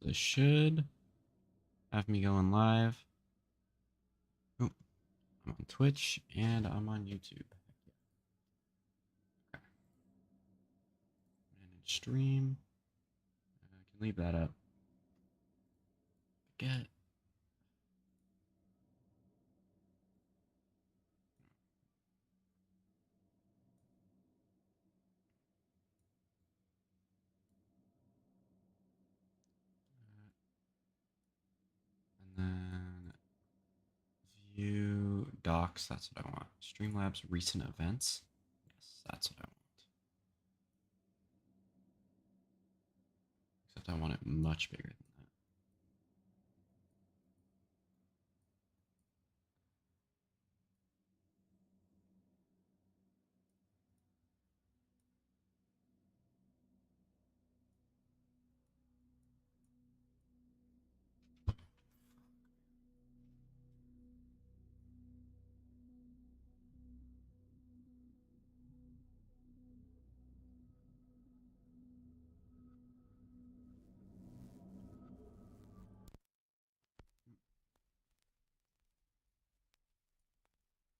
This should have me going live. Oh, I'm on Twitch and I'm on YouTube. Okay. Manage stream. I can leave that up. Get. And then view docs. That's what I want. Streamlabs recent events. Yes, that's what I want. Except I want it much bigger than that.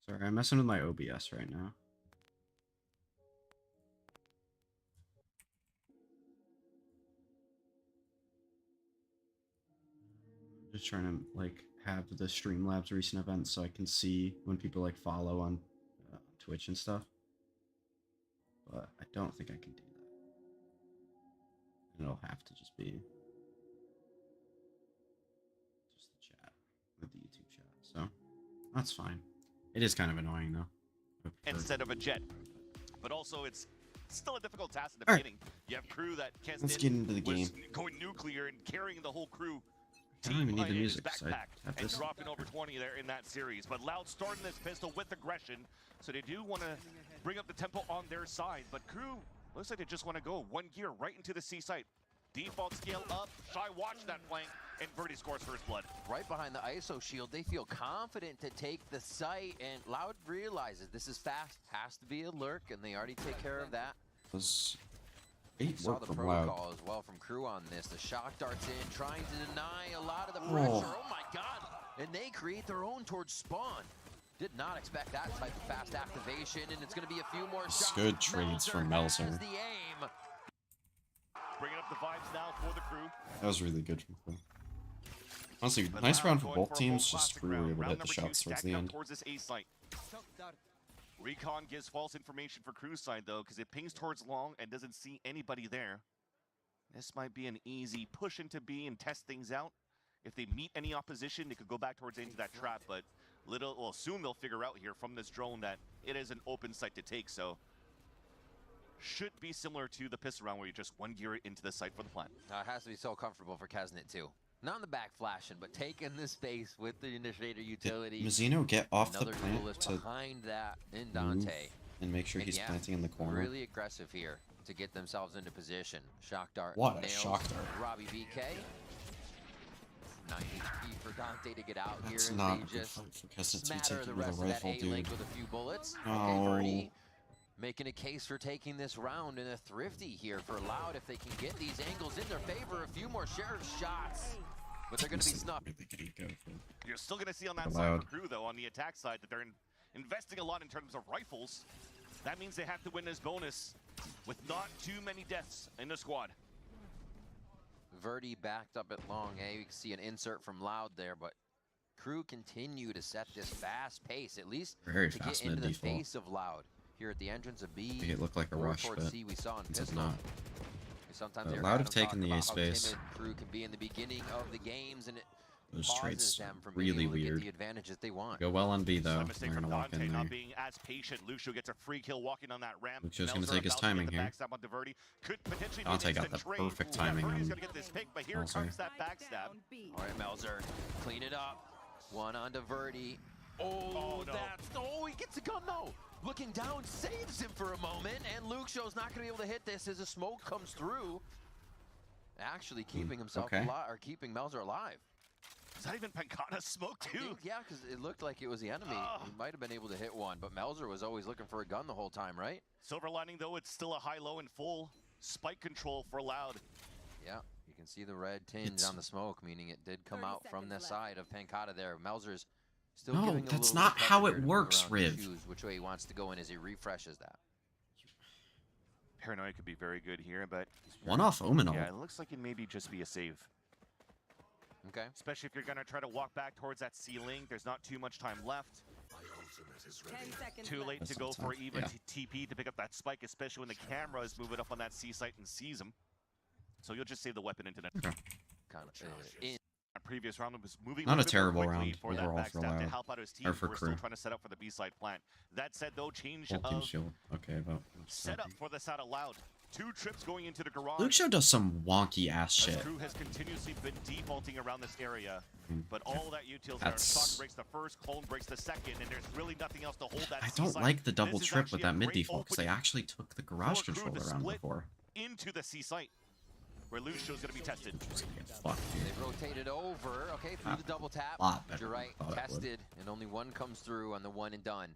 Sorry, I'm messing with my OBS right now. Just trying to like have the Streamlabs recent events so I can see when people like follow on Twitch and stuff. But I don't think I can do that. And it'll have to just be just the chat with the YouTube chat. So that's fine. It is kind of annoying though. Instead of a jet, but also it's still a difficult task in the Alright. beginning. You have crew that Let's get into the game. going nuclear and carrying the whole crew. I don't even need the music. So I have and this. dropping over 20 there in that series. But Loud starting this pistol with aggression, so they do want to bring up the tempo on their side. But crew looks like they just want to go one gear right into the C site. Default scale up. Shy watch that flank, and Verdi scores first blood. Right behind the ISO shield, they feel confident to take the site, and Loud realizes this is fast, has to be a lurk, and they already take care of that. Was Saw work the from protocol Loud. as well from crew on this. The shock darts in, trying to deny a lot of the pressure. Oh my god! And they create their own towards spawn. Did not expect that type of fast activation, and it's going to be a few more shots. Good trades from Melzer. has the aim. Bringing up the vibes now for the crew. That was really good from Crew. Honestly, But nice Loud round for going both a teams. full Just classic Crew were round. able to Round hit the number two, shots towards stacking the up end. towards this A site. Recon gives false information for Crew's side though, because it pings towards long and doesn't see anybody there. This might be an easy push into B and test things out. If they meet any opposition, they could go back towards into that trap, but soon they'll figure out here from this drone that it is an open site to take, so should be similar to the pistol round where you just one gear into the site for the plant. It has to be so comfortable for Kesnet too. Not in the back flashing, but taking the space with the initiator utility. Did Mazzino get off the Another plant duelist to behind that in move Dante. and make sure And he's yeah, planting in the corner? Really aggressive here to get themselves into position. Shock dart. What a nails shock dart. Robbie BK. 90 feet for Dante to get out That's here. not And a they good just fight for Kesnet to smatter take the it with a rest of that rifle, A-link dude. with a few bullets. No. Okay, Verdi making a case for taking this round, and a thrifty here for Loud if they can get these angles in their favor. A few more sheriff shots, but they're going to be This is snuffed. really gonna go for You're still going to see on that Loud. side for Crew, though, on the attack side, that they're investing a lot in terms of rifles. That means they have to win this bonus with not too many deaths in the squad. Verdi backed up at long A. You can see an insert from Loud there, but Crew continue to set this fast pace, at least Very to fast get into the mid-default. face of Loud. Here at the entrance of B, Make it look like a or rush, towards but C, we saw in it did Pistol. not. Sometimes But they're Loud kind have of taken talking the A about how space. timid Crew can be in the beginning of the games, and it Those pauses trades them from being really able to get weird. the advantage that they want. Go well on B though. Slight mistake They're from gonna walk Dante in not there. being as patient. Lucio gets a free kill walking on that ramp. Lucio's gonna Melzer take his about to get timing the here. backstab onto Verdi. Could potentially be Dante an got instant the trade. perfect Ooh, timing Verdi's on gonna get this pick, but here Melzer. comes that backstab. All right, Melzer, clean it up. One onto Verdi. Oh, no. he gets a gun, no. Looking down, saves him for a moment, and Lucio's not gonna be able to hit this as the smoke comes through. Actually keeping himself okay. alive, or keeping Melzer alive. Is that even Pancana's smoke too? Yeah, because it looked like it was the enemy. He might have been able to hit one, but Melzer was always looking for a gun the whole time, right? Silver lining though, it's still a high-low and full spike control for Loud. Yeah, you can see the red tinge on the smoke, meaning it did come out from the side of Pancata there. Melzer's still No, giving a that's little not bit of how cover it here to move works, around and Riv. choose which way he wants to go in as he refreshes that. Paranoia could be very good here, but One off Omenal. yeah, it looks like it maybe just be a save. Okay. Especially if you're gonna try to walk back towards that ceiling. There's not too much time left. 10 seconds Too late That's to go not for time. even Yeah. TP to pick up that spike, especially when the camera is moving up on that C site and sees him. So you'll just save the weapon into that. Okay. Kind of in. A previous round was moving Not a little bit more terrible quickly round for that overall for backstab to Loud. help out his team. Or for We're still Crew. trying to set up for the B side plant. That said, though, change Full team of shield. Okay, but setup for this out of Loud. 2 trips going into the garage. Luke Show does some wonky ass As shit. Crew has continuously been defaulting around this area, but all that utils there. That's- Shock breaks the first, Clone breaks the second, and there's really nothing else to hold that I C don't site. like the double This is trip actually with a that mid great default because they opening actually took the garage for Crew to controller around split before. into the C site, where Luccio's going to be tested. Just gonna get fucked, dude. They've rotated over. Okay, through the double tap. Lot better You're than I right. thought it would. Tested, and only one comes through on the one and done.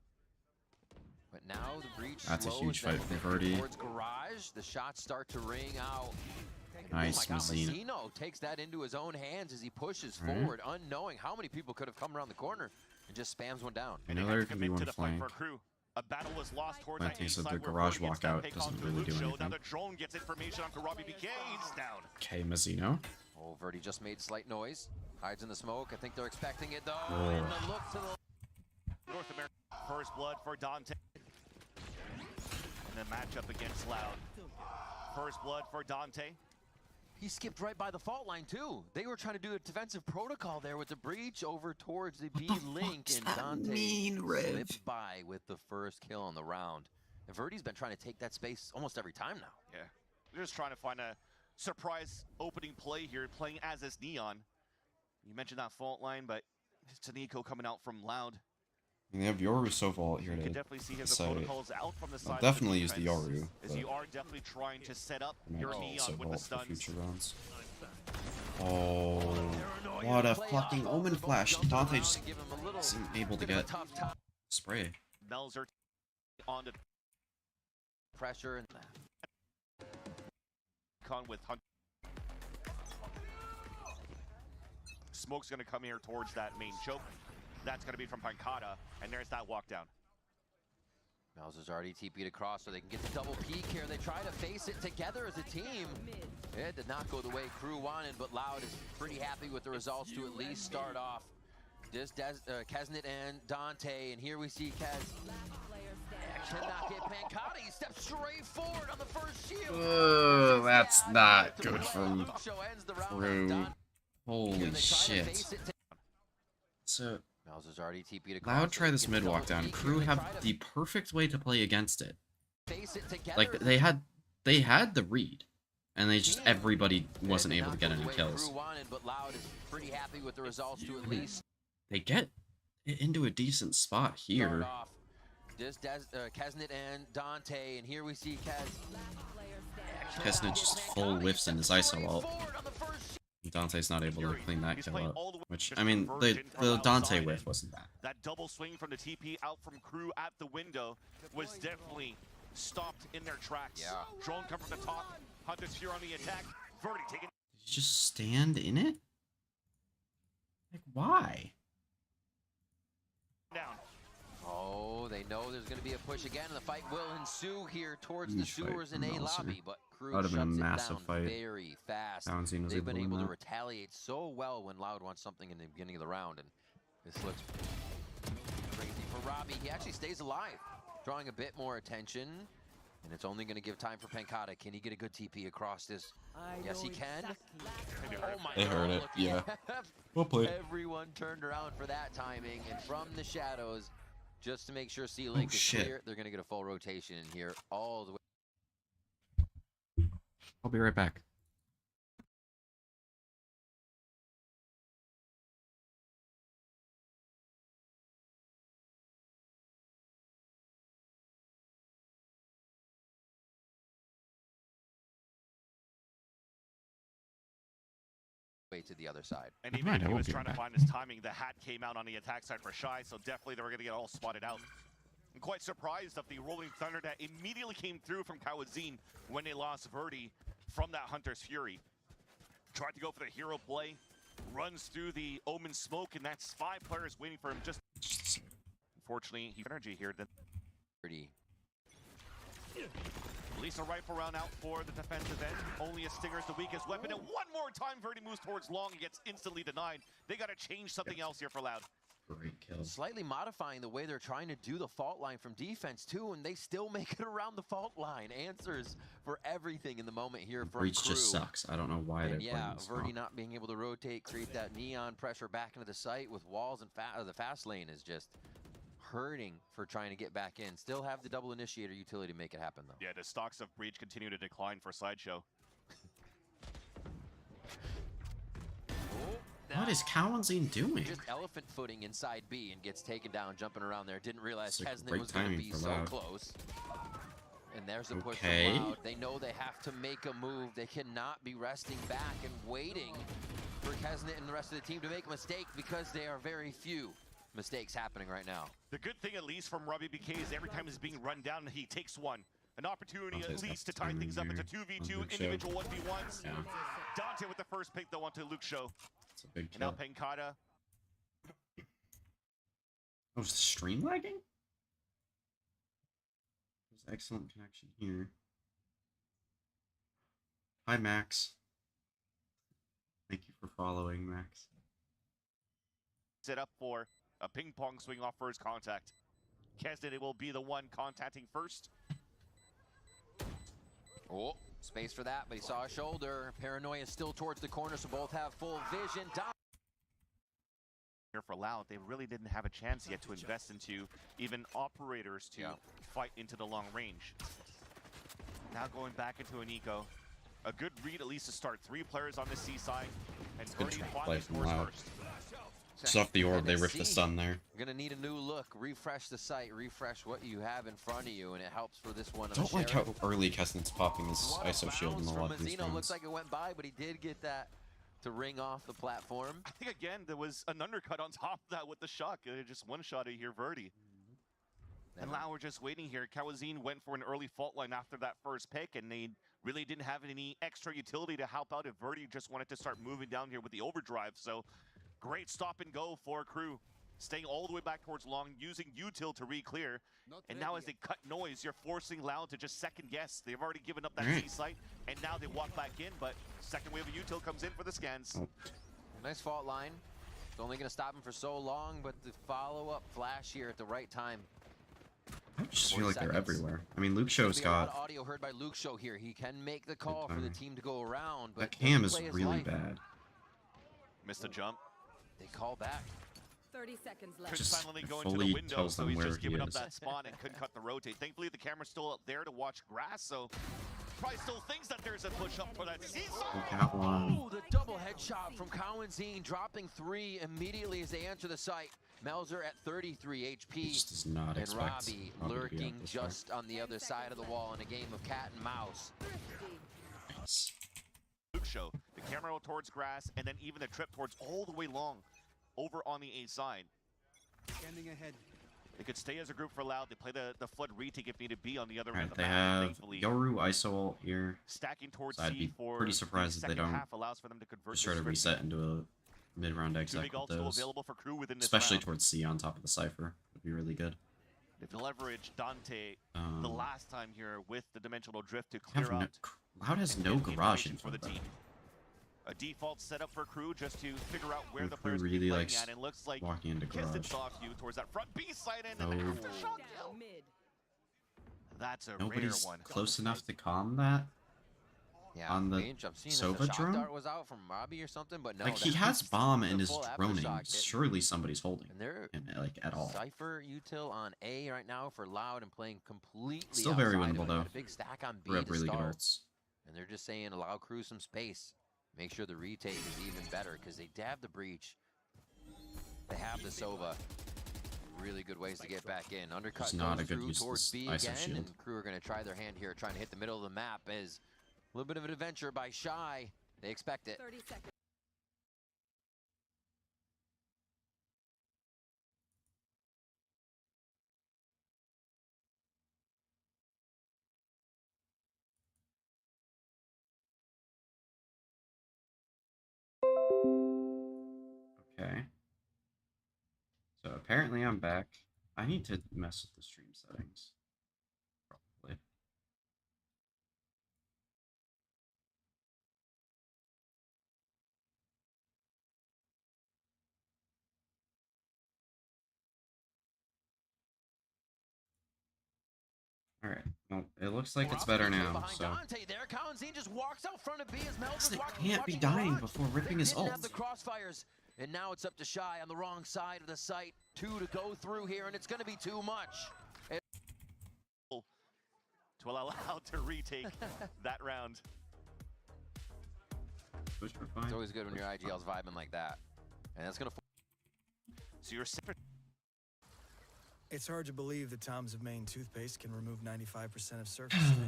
But now the breach That's a slows huge fight them for Verdi. towards garage. The shots start to ring out. And Nice, oh my God, Mazzino. Mazzino takes that into his own hands as he pushes Alright. forward, unknowing how many people could have come around the corner and just spams one down. I And they know had there to can be commit to one the fight flank. for Crew. A battle was lost towards One that thing A is that side the where garage Verdi gets that walkout pick doesn't onto really do Lucio. Now anything. the drone gets information on Karabi BK. He's down. Okay, Mazzino. Oh, Verdi just made slight noise. Hides in the smoke. I think they're expecting it though. Oh. And the look to the North America first blood for Dante. And the matchup against Loud. First blood for Dante. He skipped right by the fault line too. They were trying to do a defensive protocol there with the breach over towards the B What the link, fuck does and that Dante mean, Riv? slipped by with the first kill on the round. And Verdi's been trying to take that space almost every time now. Yeah. They're just trying to find a surprise opening play here, playing as this Neon. You mentioned that fault line, but it's Nico coming out from Loud. And they have Yoru so vault here You can to definitely see here the site. protocols out from the side. I'll of definitely the use the defense, Yoru, as but you are definitely trying to set up I might your also Neon with the vault for stuns. future rounds. Oh, what a fucking Omen flash. Dante just isn't able to get spray. Melzer on the Pressure and con with Hunt. Smoke's going to come here towards that main choke. That's going to be from Pancata, and there's that walk down. Melzer's already TP'd across so they can get the double peek here. They try to face it together as a team. It did not go the way Crew wanted, but Loud is pretty happy with the results to at least start off. Just Kesnit and Dante, and here we see Kez cannot get Pancata. He steps straight forward on the first shield. That's not good from Lucio ends the round Crew. done. Holy They try to shit. face it So, Melzer's already TP'd across. Loud so try they this get mid the walk double down. peek Crew here. They have try to the perfect way to play against it. face it together Like as a they had the read, and they just everybody wasn't It did able to not get go any the way kills. Crew wanted, but Loud is pretty happy with the results to at least They get it into a decent spot start here. off. Just Kesnit and Dante, and here we see Kesnit just full whiffs in his ISO ult. Dante's not able to clean that He's kill playing up. all the way Which, just I mean, conversion from the Dante outside, whiff and wasn't bad. That double swing from the TP out from Crew at the window was definitely stopped in their tracks. Yeah. Drone come from the top. Hunter's here on the attack. Verdi taking Did you just stand in it? Like, why? down. Oh, they know there's going to be a push again, and the fight will ensue here towards the Huge fight sewers in from A Melzer. lobby, but Crew That would've been a shuts it massive down fight. very fast. Balancing was They've able been to win able to that. retaliate so well when Loud wants something in the beginning of the round, and this looks crazy for Robbie. He actually stays alive, drawing a bit more attention, and it's only going to give time for Pancata. Can he get a good TP across this? Yes, he can. Oh my They heard God, it, look, yeah. yeah. Well played. Everyone turned around for that timing, and from the shadows, just to make sure C-Link is shit. clear, they're going to get a full rotation in here all the way. I'll be right back. To the other side. And Never even mind, if I he will was be trying to back. find his timing, the hat came out on the attack side for Shy, so definitely they were going to get all spotted out. I'm quite surprised of the Rolling Thunder that immediately came through from Kawazin when they lost Verdi from that Hunter's Fury. Tried to go for the hero play. Runs through the Omen smoke, and that's 5 players waiting for him. Just unfortunately, he energy here. Then Pretty. at least a rifle round out for the defensive end. Only a stinger is the weakest weapon. And one more time, Verdi moves towards long and gets instantly denied. They got to change something else here for Loud. Great kill. Slightly modifying the way they're trying to do the fault line from defense too, and they still make it around the fault line. Answers for everything in the moment here from Breach KRU. just sucks. I don't know why they're And playing yeah, this Verdi spot. not being able to rotate, create that neon pressure back into the site with walls and the fast lane is just hurting for trying to get back in. Still have the double initiator utility to make it happen though. Yeah, the stocks of Breach continue to decline for Sideshow. What is Kawanzine doing? Just elephant footing inside B and gets taken down, jumping around there. Didn't realize It's like Kesnet great was going to timing be for so Loud. close. And there's the push Okay. from Loud. They know they have to make a move. They cannot be resting back and waiting for Kesnet and the rest of the team to make a mistake because there are very few mistakes happening right now. The good thing, at least from Robbie BK, is every time he's being run down, he takes one. An opportunity Dante's at got least to the tie timing things up there into on 2v2 Luke Show. individual 1v1s. Yeah, Dante with the first pick, though, onto Luke Show. it's a big And now kill. Penkata. Oh, is the stream lagging? There's excellent connection here. Hi, Max. Thank you for following, Max. Set up for a ping pong swing off first contact. Kesnet will be the one contacting first. Oh, space for that, but he saw a shoulder. Paranoia still towards the corner, so both have full vision. Here for Loud, they really didn't have a chance yet to invest into even operators to fight into the long range. Now going back into an eco. A good read, at least to start. 3 players on the C side, and good Verdi track finally play from scores Loud. first. Just off the orb, they ripped the NSC. stun there. Gonna need a new look, refresh the site, refresh what you have in front of you, and it helps for this one. Don't like how early Kesnet's popping his ISO shield in a lot of these Looks rounds. like it went by, but he did get that to ring off the platform. I think again there was an undercut on top of that with the shock. Just one shot here, Verdi. And now we're just waiting here. Kawazine went for an early fault line after that first pick, and they really didn't have any extra utility to help out if Verdi just wanted to start moving down here with the overdrive. So great stop and go for KRU. Staying all the way back towards long, using util to re-clear. And now as they cut noise, you're forcing Loud to just second guess. They've already given up that C site, and now they walk back in, but second wave of util comes in for the scans. Oh. Nice fault line. It's only gonna stop him for so long, but the follow-up flash here at the right time. I just 40 feel like they're seconds. everywhere. I mean, Luke Show's Be a lot got... of audio heard by Luke Show here. He can make the call for the timing. team to go around, but That cam is doesn't play his really life. bad. Missed a jump. They call back. 30 seconds left. Could Just finally go into the fully window, tells so them he's where just he given up is. that spot and couldn't cut the rotate. Thankfully, the camera's still up there to watch grass, so probably still thinks that there's a push up for that season. Look at one. Oh, the double headshot from Cowanzine, dropping 3 immediately as they enter the site. Melzer at 33 He HP. just does not And expect Robbie Robbie to be lurking up this far. just on the other side of the wall in a game of cat and mouse. Nice. Luke Show, the camera towards grass, and then even the trip towards all the way long over on the A side. Standing ahead. They could stay as a group for Loud. They play the flood retake if needed be on the other end Alright, of the they map. have Thankfully, Yoru ISO ult here. stacking towards So I'd C be for pretty the surprised if they second don't half allows for them to convert Just try this to script. reset into a mid-round 2 exec big with ults still those. available for KRU within this Especially round. towards C on top of the Cypher. Would be really good. If they leverage Dante the last time here with the dimensional drift to clear have no, out Loud has and no get the garage information in for the front team. A default setup for KRU just to figure out where And the KRU players really be playing likes at, and looks like walking into Kiston garage. saw you towards that front B side end and No. the aftershock kill. Down mid. That's a Nobody's rare one. close enough to calm that. Yeah, On the range, I'm seeing that Sova the shock drone? dart was out from Robbie or something, but no. Like, he that has was bomb the and is full droning. aftershock hit. Surely somebody's holding And they're him, like, at all. Cypher util on A right now for Loud and playing completely Still very outside of winnable, it. though. Got a big stack on B We have to really good start. ults. And they're just saying allow KRU some space. Make sure the retake is even better because they have the breach. They have the Sova. Really good ways to get back in. Undercut It's not goes a good through use of towards this B ISO again, shield. and KRU are going to try their hand here, trying to hit the middle of the map. As a little bit of an adventure by Shy. They expect it. 30 seconds. So apparently I'm back. I need to mess with the stream settings. Probably. Alright, well, it looks like it's better now, so... Dante there. Kalanzine just walks out front of B as Mel's It can't be dying before ripping his ult. Have the crossfires, and now it's up to Shy on the wrong side of the site. 2 to go through here, and it's going to be too much. To allow Loud to retake that round. Push for fine. It's always good when your IGL's vibing like that. And that's going to... So you're separate. It's hard to believe that Tom's of Maine toothpaste can remove 95% of surface stains.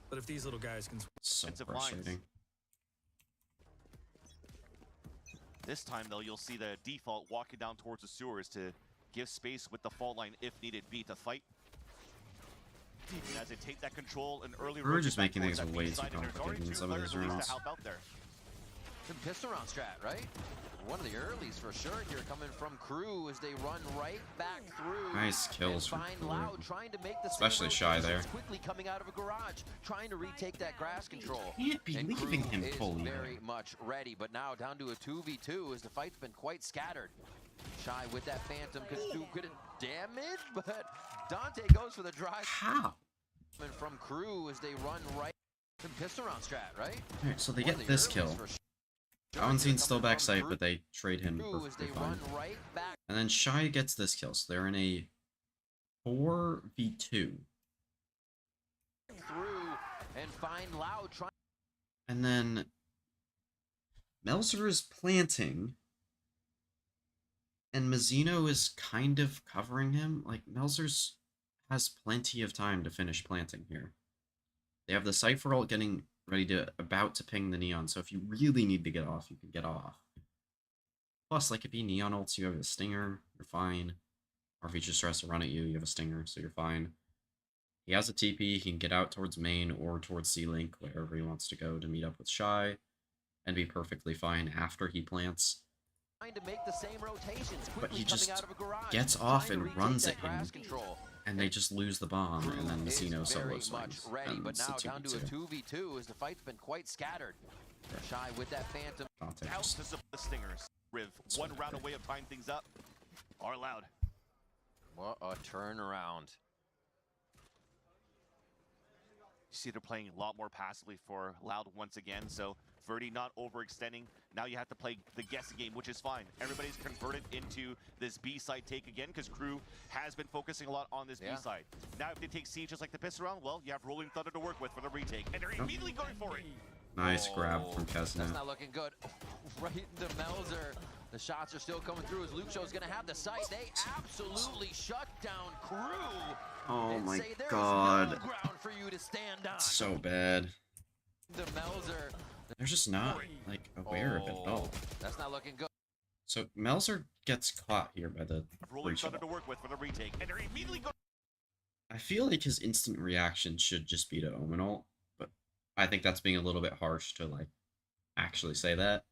But if these little guys can... So Defensive lines. frustrating. This time, though, you'll see the default walking down towards the sewers to give space with the fault line, if needed be, to fight. And as they take that control and early... We're just making towards things that way B too side, and there's already complicated in two some of players these at least rounds. to help out there. Some pistol round strat, right? One of the earlies for sure here coming from KRU as they run right back through. Nice kills from Find KRU. Loud trying to make the Especially Shy there. quickly coming out of a garage, trying to retake that grass control. Can't be And leaving KRU him is fully very there. much ready, but now down to a 2v2 as the fight's been quite scattered. Shy with that Phantom could do good damage, but Dante goes for the drive. How? Coming from KRU as they run right. Some pistol round strat, right? Alright, so they One of get the this earlies kill. for sure. Kalanzine's still Coming from backside, KRU but they trade him as perfectly they fine. run right back And then Shy gets this kill, so they're in a 4v2. through and find Loud trying. And then Melzer is planting, and Mazzino is kind of covering him. Like, Melzer's has plenty of time to finish planting here. They have the Cypher ult getting ready to, about to ping the Neon, so if you really need to get off, you can get off. Plus, like, if he Neon ults, you have a Stinger, you're fine. Or if he just tries to run at you, you have a Stinger, so you're fine. He has a TP, he can get out towards main or towards C-Link, wherever he wants to go to meet up with Shy, and be perfectly fine after he plants. Trying to make the same rotations, But he quickly just coming out of a garage, gets off trying to and retake runs that at him, grass control. and they just lose the bomb, and then KRU is Mazzino solo very much swings. ready, And but it's a now down to a 2v2. 2v2 as the fight's been quite scattered. Shy with that Phantom. Dante Out just to support the Stingers. Riv, one round away of tying things up. Are Loud. What a turnaround. You see they're playing a lot more passively for Loud once again, so Verdi not overextending. Now you have to play the guessing game, which is fine. Everybody's converted into this B-side take again, because KRU has been focusing a lot on this B-side. Now if they take C just like the pistol round, well, you have Rolling Thunder to work with for the retake, and they're immediately going for it. nice grab from That's Kesna. not looking good. Right into Melzer. The shots are still coming through as Luke Show's gonna have the site. They absolutely shut down KRU. Oh and my say there's god. no ground for you to stand on. So bad. The Melzer. They're just not, like, aware of it at all. That's not looking good. So Melzer gets caught here by the Rolling breach Thunder ult. to work with for the retake, and they're immediately going. I feel like his instant reaction should just be to Omen ult, but I think that's being a little bit harsh to, like, actually say that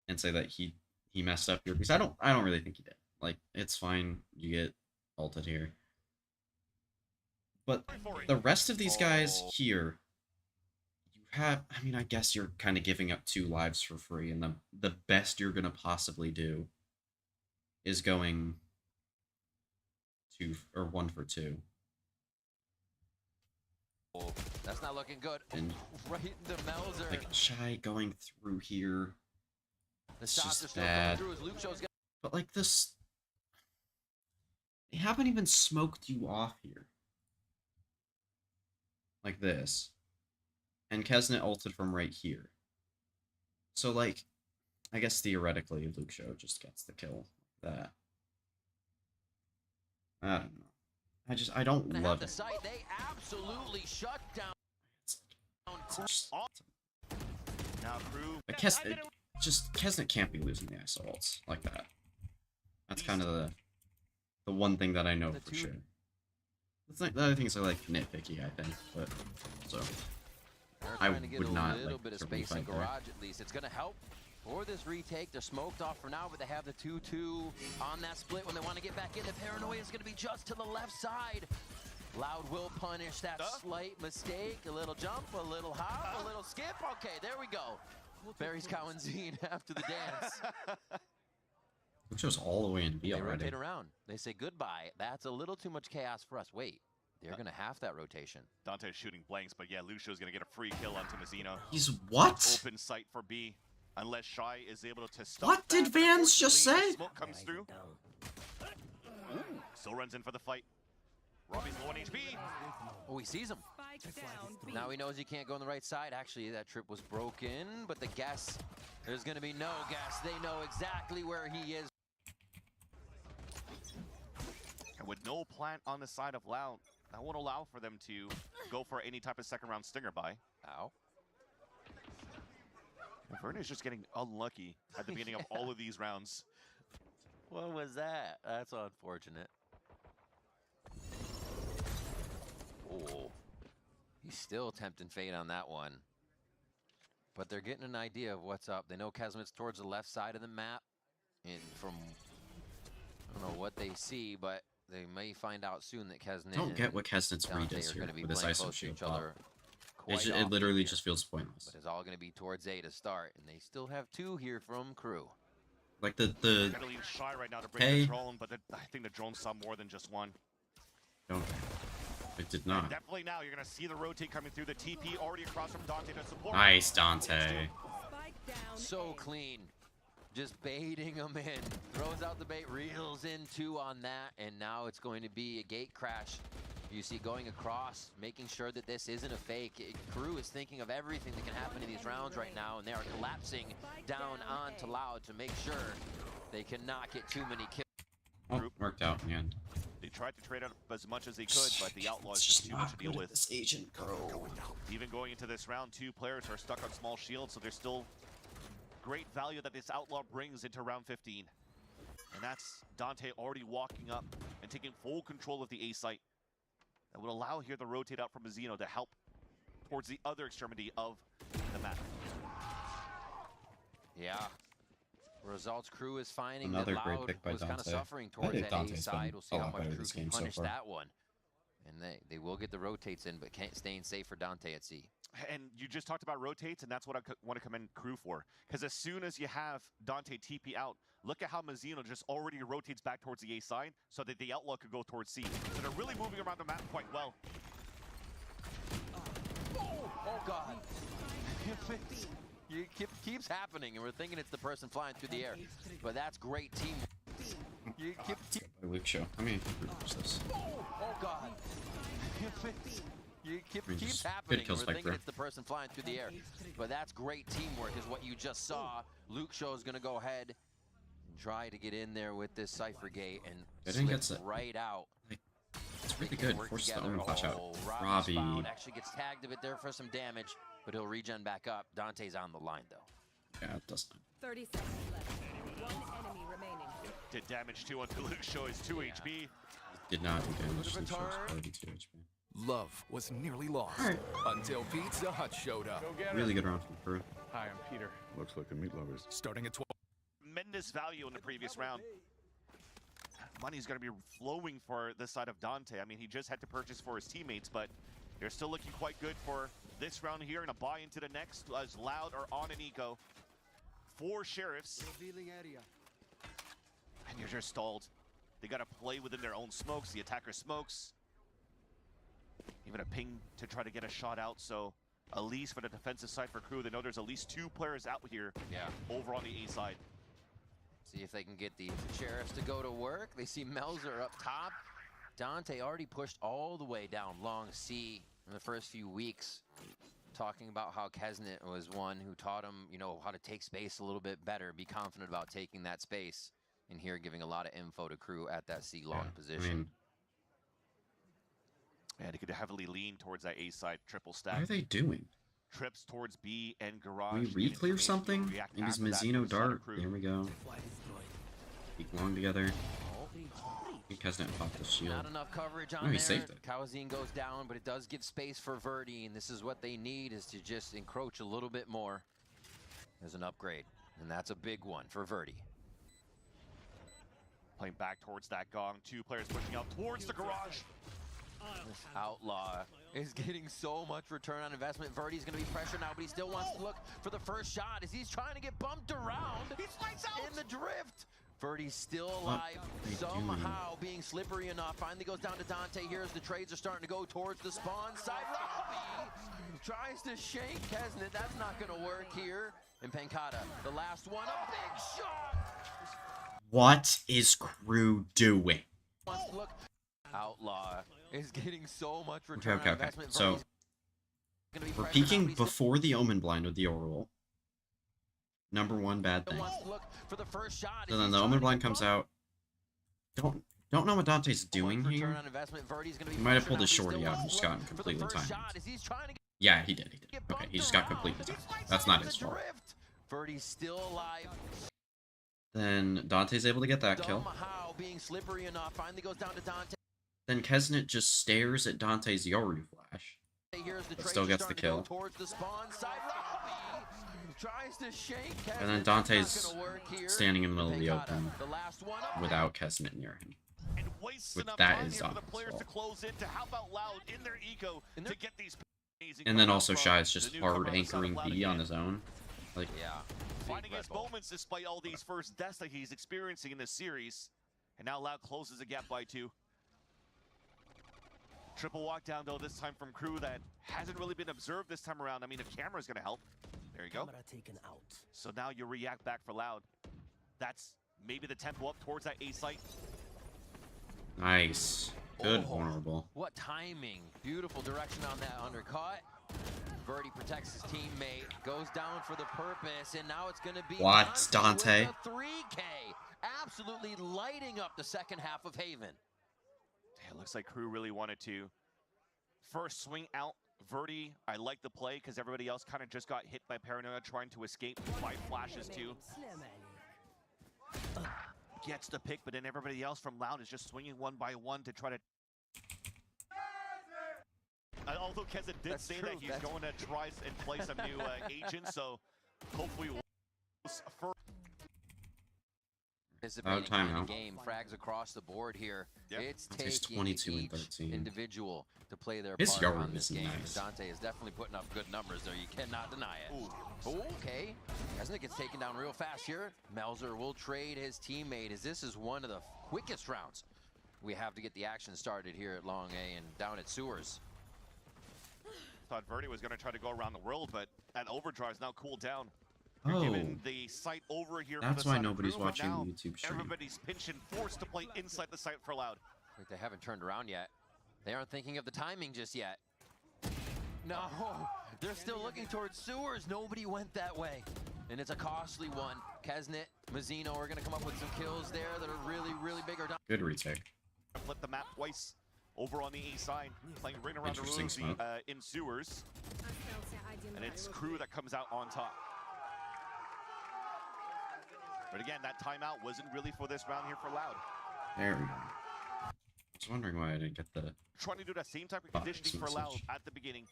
and say that he messed up here, because I don't really think he did. Like, it's fine, you get ulted here. But the rest of these guys here, you have, I mean, I guess you're kind of giving up 2 lives for free, and the best you're going to possibly do is going 1 for 2. That's not looking good. And Right into Melzer. like, Shy going through here, The it's shots just are still bad. coming through as Luke Show's gonna. But like this, they haven't even smoked you off here. Like this. And Kesnet ulted from right here. So like, I guess theoretically Luke Show just gets the kill. That. I don't know. I don't Gonna have love the it. site. They absolutely shut down. It's just, Now KRU. but Kesnet can't be losing the ISO ults like that. That's kind of the one thing that I know for sure. The other things are like nitpicky, I think, but so They're I trying to get would a not little like bit of to space in refight there. garage at least. It's gonna help for this retake. They're smoked off for now, but they have the 2-2 on that split when they want to get back in. The paranoia is going to be just to the left side. Loud will punish that slight mistake. A little jump, a little hop, a little skip. Okay, there we go. Barry's cow and Zine after the dance. Which was all the way in B They already. rotate around. They say goodbye. That's a little too much chaos for us. Wait, they're going to half that rotation. Dante's shooting blanks, but yeah, Lucio's going to get a free kill onto Mazzino. He's what? Open sight for B, unless Shy is able to stop What did that. Vans just Unfortunately, say? the smoke comes through. Ooh, still runs in for the fight. Robbie's low on HP. Oh, he sees him. Spike down. B. Now he knows he can't go on the right side. Actually, that trip was broken, but the guess, there's going to be no guess. They know exactly where he is. And with no plant on the side of Loud, that won't allow for them to go for any type of second round stinger buy. Ow. Vern is just getting unlucky at the beginning of all of these rounds. What was that? That's unfortunate. Oh, he's still tempting fate on that one. But they're getting an idea of what's up. They know Kesmet's towards the left side of the map. And from, I don't know what they see, but they may find out soon that Kesnet Don't get what Kesnet's read Dante is are here going to be with this playing ISO close to shield each pop. other. It, quite it often literally here. just feels pointless. But it's all going to be towards A to start, and they still have 2 here from KRU. Like the Gotta leave Shy right now to bring Hey. the drone, but I think the drone saw more than just one. don't. It did And not. definitely now you're gonna see the rotate coming through. The TP already across from Dante to support. Nice, Dante. Spike down. So A. clean. Just baiting him in. Throws out the bait, reels in 2 on that, and now it's going to be a gate crash. You see going across, making sure that this isn't a fake. KRU is thinking of everything that can happen in these rounds right now, and they are collapsing down onto Loud to make sure they cannot get too many kills. Oh, worked out in the end. They tried to trade out as much as they could, but the Outlaw is just too much to deal with. This agent girl. Even going into this round, 2 players are stuck on small shields, so there's still great value that this Outlaw brings into round 15. And that's Dante already walking up and taking full control of the A site. That would allow here the rotate out from Mazzino to help towards the other extremity of the map. Yeah. Results KRU is finding Another that great Loud pick by was kind of Dante. suffering I towards think that A Dante's side. been We'll see a how lot much better this KRU can game so punish far. that one. And they will get the rotates in, but can't staying safe for Dante at C. And you just talked about rotates, and that's what I want to commend KRU for. Because as soon as you have Dante TP out, look at how Mazzino just already rotates back towards the A side so that the Outlaw could go towards C. So they're really moving around the map quite well. Oh God. Keeps happening, and we're thinking it's the person flying through the air. But that's great team. By Luke show. I mean, who's this? Oh God. mean, Keeps just good happening. kills We're by thinking KRU. it's the person flying through the air. But that's great teamwork is what you just saw. Luke Show is going to go ahead and try to get in there with this Cypher Gate and I think slip it's a- right out. It's They really can good. work Forces the together. own flash out. Oh, Robbie. Robbie's found. Actually gets tagged a bit there for some damage, but he'll regen back up. Dante's on the line, though. Yeah, it does not. 30 seconds left. 1 enemy remaining. Did damage too onto Luke Show is 2 HP. Did not do damage. Bit of a Luke shows turn. 32 HP. Love was nearly lost until Pizza Hut showed up. Really good round from KRU. Hi, I'm Peter. Looks like a meat lovers. Starting at 12. Tremendous value in the previous round. Money's going to be flowing for this side of Dante. I mean, he just had to purchase for his teammates, but they're still looking quite good for this round here and a buy into the next as Loud are on an eco. 4 sheriffs, Revealing area. and you're just stalled. They got to play within their own smokes. The attacker smokes. Even a ping to try to get a shot out. So at least for the defensive side for KRU, they know there's at least 2 players out here Yeah. over on the A side. See if they can get the Sheriffs to go to work. They see Melzer up top. Dante already pushed all the way down long C in the first few weeks, talking about how Kesnet was one who taught him, you know, how to take space a little bit better, be confident about taking that space. And here giving a lot of info to KRU at that C long position. I mean, And he could heavily lean towards that A side triple what stack. are they doing? Trips towards B and garage. Can we get re-clear information, something? react Maybe after that Mazzino from the side of dart. KRU. There we go. Keep long together. I think Kesnet popped the shield. Not enough coverage on No, he there. saved it. Kawazine goes down, but it does give space for Verdi, and this is what they need, is to just encroach a little bit more. There's an upgrade. And that's a big one for Verdi. Playing back towards that gong. Two players pushing out towards the garage. This Outlaw is getting so much return on investment. Verdi's going to be pressured now, but he still wants to look for the first shot as he's trying to get bumped around. He slides out In the drift. Verdi's still What alive, are they somehow being slippery enough. Finally goes down to Dante here as the trades are starting to go towards the spawn side. Robbie tries to shank Kesnet. That's not going to work here. And Pancata, the last one, a big shot. What is KRU doing? Wants to look. Outlaw is getting so much Okay, return okay, on okay. investment. So Verdi's gonna be we're pressured now, peeking but he's still before the Omen blind with the overroll. Number one bad thing. wants to look for the first shot So as then he's the trying Omen to blind get comes bumped. out. Don't know what Dante's So much doing return here. on investment. Verdi's gonna be He might have pressured pulled now, his but he shorty still out and wants just to gotten look for the completely first timed. shot as he's trying to Yeah, he did. get Okay, bumped he just got around. completely He timed. slides That's out not in his the fault. drift. Verdi's still alive. Then Dante's able to get that kill. Somehow being slippery enough. Finally goes down to Dante. Then Kesnet just stares at Dante's Yoru flash. Here's the But trade still gets the starting to go kill. towards the spawn side. Robbie tries to shank Kesnet. And then That's not Dante's gonna work here. standing in the middle of the Pancata, open the last one up. without Kesnet near him. and wastes Which enough that time is here for the Dante's players to fault. close in to help out Loud in their ego In to their- get these amazing And then comebacks also from Shy is the just newcomer hard on the side of anchoring Loud B on again. his own. Like, Yeah. Finding Big his Red Bull. moments despite all these first deaths that he's experiencing in this series. And now Loud closes the gap by 2. Triple walk down though, this time from KRU that hasn't really been observed this time around. I mean, a camera's gonna help. There you go. Taken out. So now you react back for Loud. That's maybe the tempo up towards that A site. nice. Good Oh. vulnerable. What timing. Beautiful direction on that undercut. Verdi protects his teammate, goes down for the purpose, and now it's going to be What, Dante? with a 3K. Absolutely lighting up the second half of Haven. It looks like KRU really wanted to first swing out Verdi. I like the play because everybody else kind of just got hit by Paranoia trying to escape by flashes too. Gets the pick, but then everybody else from Loud is just swinging one by one to try to... Although Keza did That's say true, that he's that's- going to try and play some new agents, so hopefully we'll... Participating timeout. in the game, frags across the board here. Yep. It's Dante's taking 22 and each 13. individual to play their His part Yoru on this is game. nice. Dante is definitely putting up good numbers there. You cannot deny it. Ooh, okay. Kesnet gets taken down real fast here. Melzer will trade his teammate as this is one of the quickest rounds we have to get the action started here at Long A and down at Sewers. Thought Verdi was going to try to go around the world, but that overdrive is now cooled down. You're Oh, giving the site over here. that's for the why side of nobody's KRU, but watching now the YouTube stream. everybody's pinching, forced to play inside the site for Loud. Wait, they haven't turned around yet. They aren't thinking of the timing just yet. No, they're still looking towards Sewers. Nobody went that way. And it's a costly one. Kesnet, Mazzino are going to come up with some kills there that are really, really big. Or down. Good retake. Flip the map twice over on the east side, playing right around the Interesting room smoke. in Sewers. And it's KRU that comes out on top. But again, that timeout wasn't really for this round here for Loud. There we go. I was wondering why I didn't get the... Trying to do that same type of Box conditioning for message. Loud at the beginning.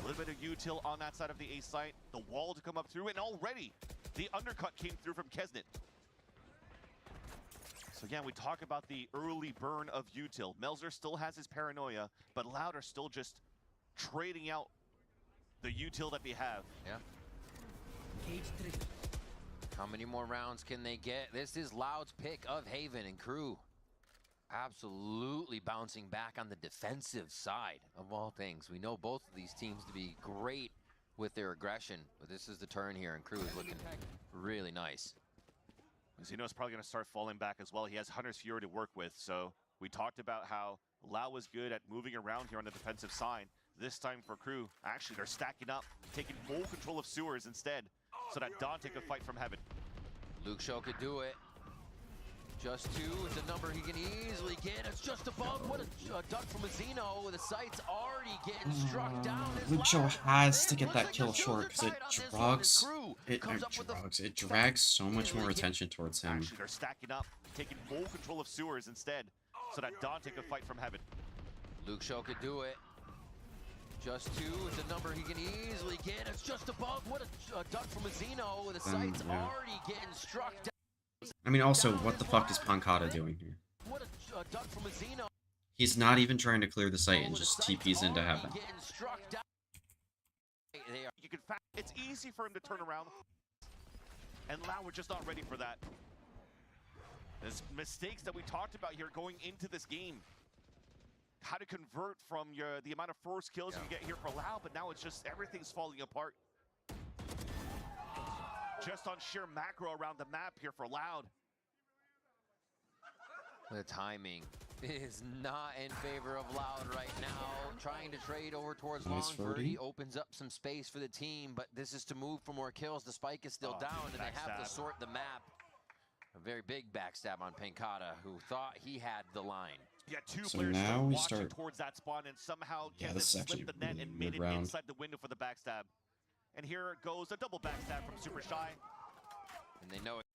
A little bit of util on that side of the A site. The wall to come up through, and already the undercut came through from Kesnet. So again, we talk about the early burn of util. Melzer still has his paranoia, but Loud are still just trading out the util that they have. Yeah. How many more rounds can they get? This is Loud's pick of Haven, and KRU absolutely bouncing back on the defensive side of all things. We know both of these teams to be great with their aggression, but this is the turn here, and KRU is looking really nice. Zeno's probably going to start falling back as well. He has Hunter's Fury to work with, so we talked about how Lau was good at moving around here on the defensive side. This time for KRU, actually they're stacking up, taking full control of Sewers instead, so that Dante could fight from heaven. Luke Show could do it. Just 2 is a number he can easily get. It's just above. What a duck from Mazzino. The sight's already getting struck down. It's Luke Show Loud. has to get Looks that like kill the shoes short are because it tied on this one as KRU comes up with the it drags so much more attention towards him. Actually, they're stacking up, taking full control of Sewers instead, so that Dante could fight from heaven. Luke Show could do it. Just two. It's a number he can easily get. It's just above. What a duck from Mazzino. The sight's yeah. already getting struck down. I mean, also, what the fuck is Pancata doing here? What a duck from Mazzino. He's not even trying to clear the site and just TP's into heaven. Getting struck down. You can it's easy for him to turn around. And Lau, we're just not ready for that. There's mistakes that we talked about here going into this game. How to convert from the amount of first kills you get here for Lau, but now it's just everything's falling apart. Just on sheer macro around the map here for Loud. The timing is not in favor of Loud right now. Trying to trade over towards Nice Long. Birdie 40. opens up some space for the team, but this is to move for more kills. The spike is still down, and they have to backstab. sort the map. A very big backstab on Pancata, who thought he had the line. Yeah, two So players now we watching start- towards that spawn, and somehow Yeah, Kevin this is actually slipped the net really and made good it round. inside the window for the backstab. And here goes a double backstab from Super Shy. And they know it.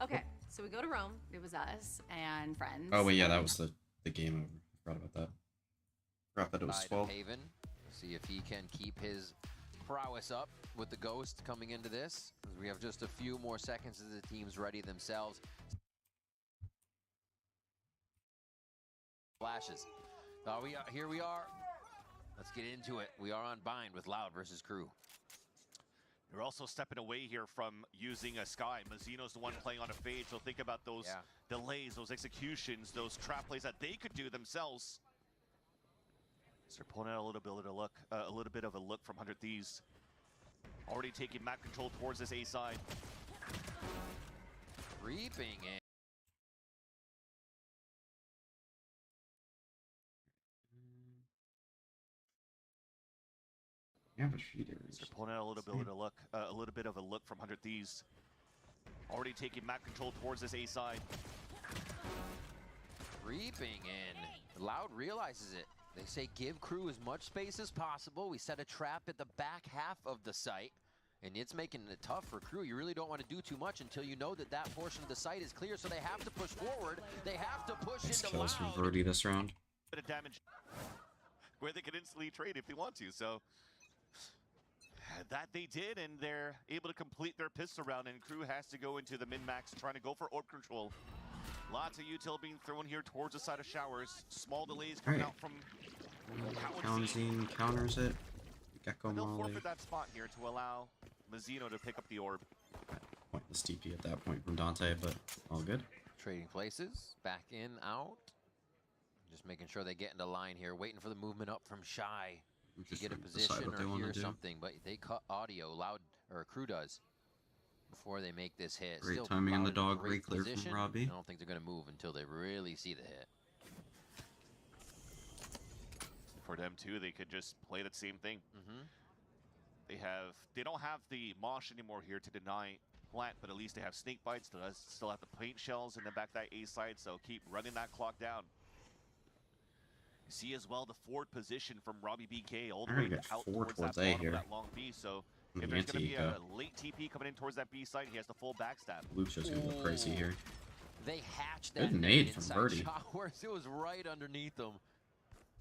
Okay, so we go to Rome. It was us and friends. Oh, wait, yeah, that was the game over. Forgot about that. Forgot that it was Side of 12. Haven. See if he can keep his prowess up with the Ghost coming into this. We have just a few more seconds as the teams ready themselves. Flashes. Here we are. Let's get into it. We are on bind with Loud versus KRU. They're also stepping away here from using a Sky. Mazzino's the one playing on a fade, so think about those delays, those executions, those trap plays that they could do themselves. So they're pulling out a little bit of a look from 100 Thieves. Already taking map control towards this A side. Creeping in. Yeah, but she did. They're pulling out a little bit of a look from 100 Thieves. Already taking map control towards this A side. Creeping in. Loud realizes it. They say give KRU as much space as possible. We set a trap at the back half of the site, and it's making it tough for KRU. You really don't want to do too much until you know that that portion of the site is clear, so they have to push forward. They have to push Nice into kills from Loud. Verdi this round. Bit of damage where they could instantly trade if they want to, so that they did, and they're able to complete their pistol round, and KRU has to go into the min-max trying to go for orb control. Lots of util being thrown here towards the side of Showers. Small delays coming out from Kaunzine counters it. Gecko They'll Molly. forfeit that spot here to allow Mazzino to pick up the orb. Pointless TP at that point from Dante, but all good. Trading places, back in, out. Just making sure they get into line here, waiting for the movement up from Shy to Just get a decide position what they or wanna hear do. something, but they cut audio. Loud, or KRU does, before they make this hit. Great Still timing on Loud the in a dog, great re-clear from position. Robbie. I don't think they're going to move until they really see the hit. For them too, they could just play that same thing. They don't have the mosh anymore here to deny plant, but at least they have snake bites. They still have the paint shells in the back that A side, so keep running that clock down. You see as well the forward position from Robbie BK all the Alright, way got out four towards towards that A bottom here. of that long B. So if The there's going to be a anti-eco. late TP coming in towards that B side, he has the full backstab. Luke's just gonna go crazy here. They hatched Good that nade from inside Verdi. Showers. It was right underneath them.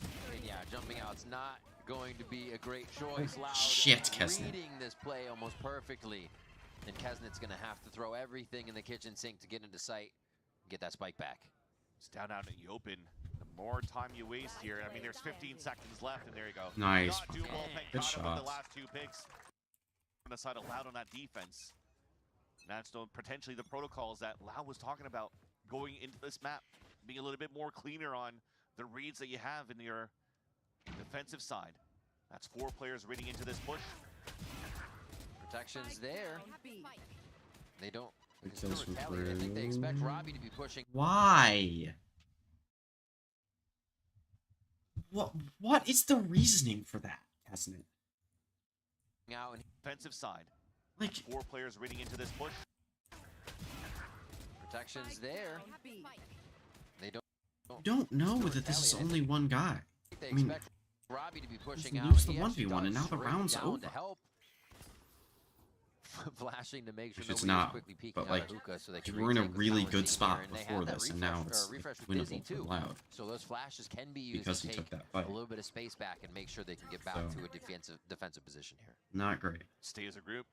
And yeah, jumping out's not going to be a great choice. Loud Shit, Kesnet. reading this play almost perfectly. And Kesnet's going to have to throw everything in the kitchen sink to get into sight and get that spike back. It's down out in the open. The more time you waste here, I mean, there's 15 seconds left, and there you go. Nice. Not doing well, thank Good God, about shots. the last two picks. On the side of Loud on that defense. And that's potentially the protocols that Loud was talking about going into this map, being a little bit more cleaner on the reads that you have in your defensive side. That's 4 players reading into this push. Protection's there. They don't. They can kills still from retaliate. I think they expect KRU. Robbie to be pushing. Why? What is the reasoning for that, Kesnet? Out and Defensive side. Like, 4 players reading into this push. protection's there. They don't. you don't know that this is only one guy. They I mean, expect Robbie to be pushing just out. lose and the he actually 1v1 and dug now the straight round's down over. to help. flashing to make sure Which it's nobody's not, quickly peeking but, out like, of hookah so they you can were in a retake with really power good scene spot here, and they before have that this, and now refresh, it's refresh with winnable Dizzy for too. Loud So those flashes can be used because to he take took that fight. a little bit of space back and make sure they can get back So- to a defensive position here. Not great. Stay as a group.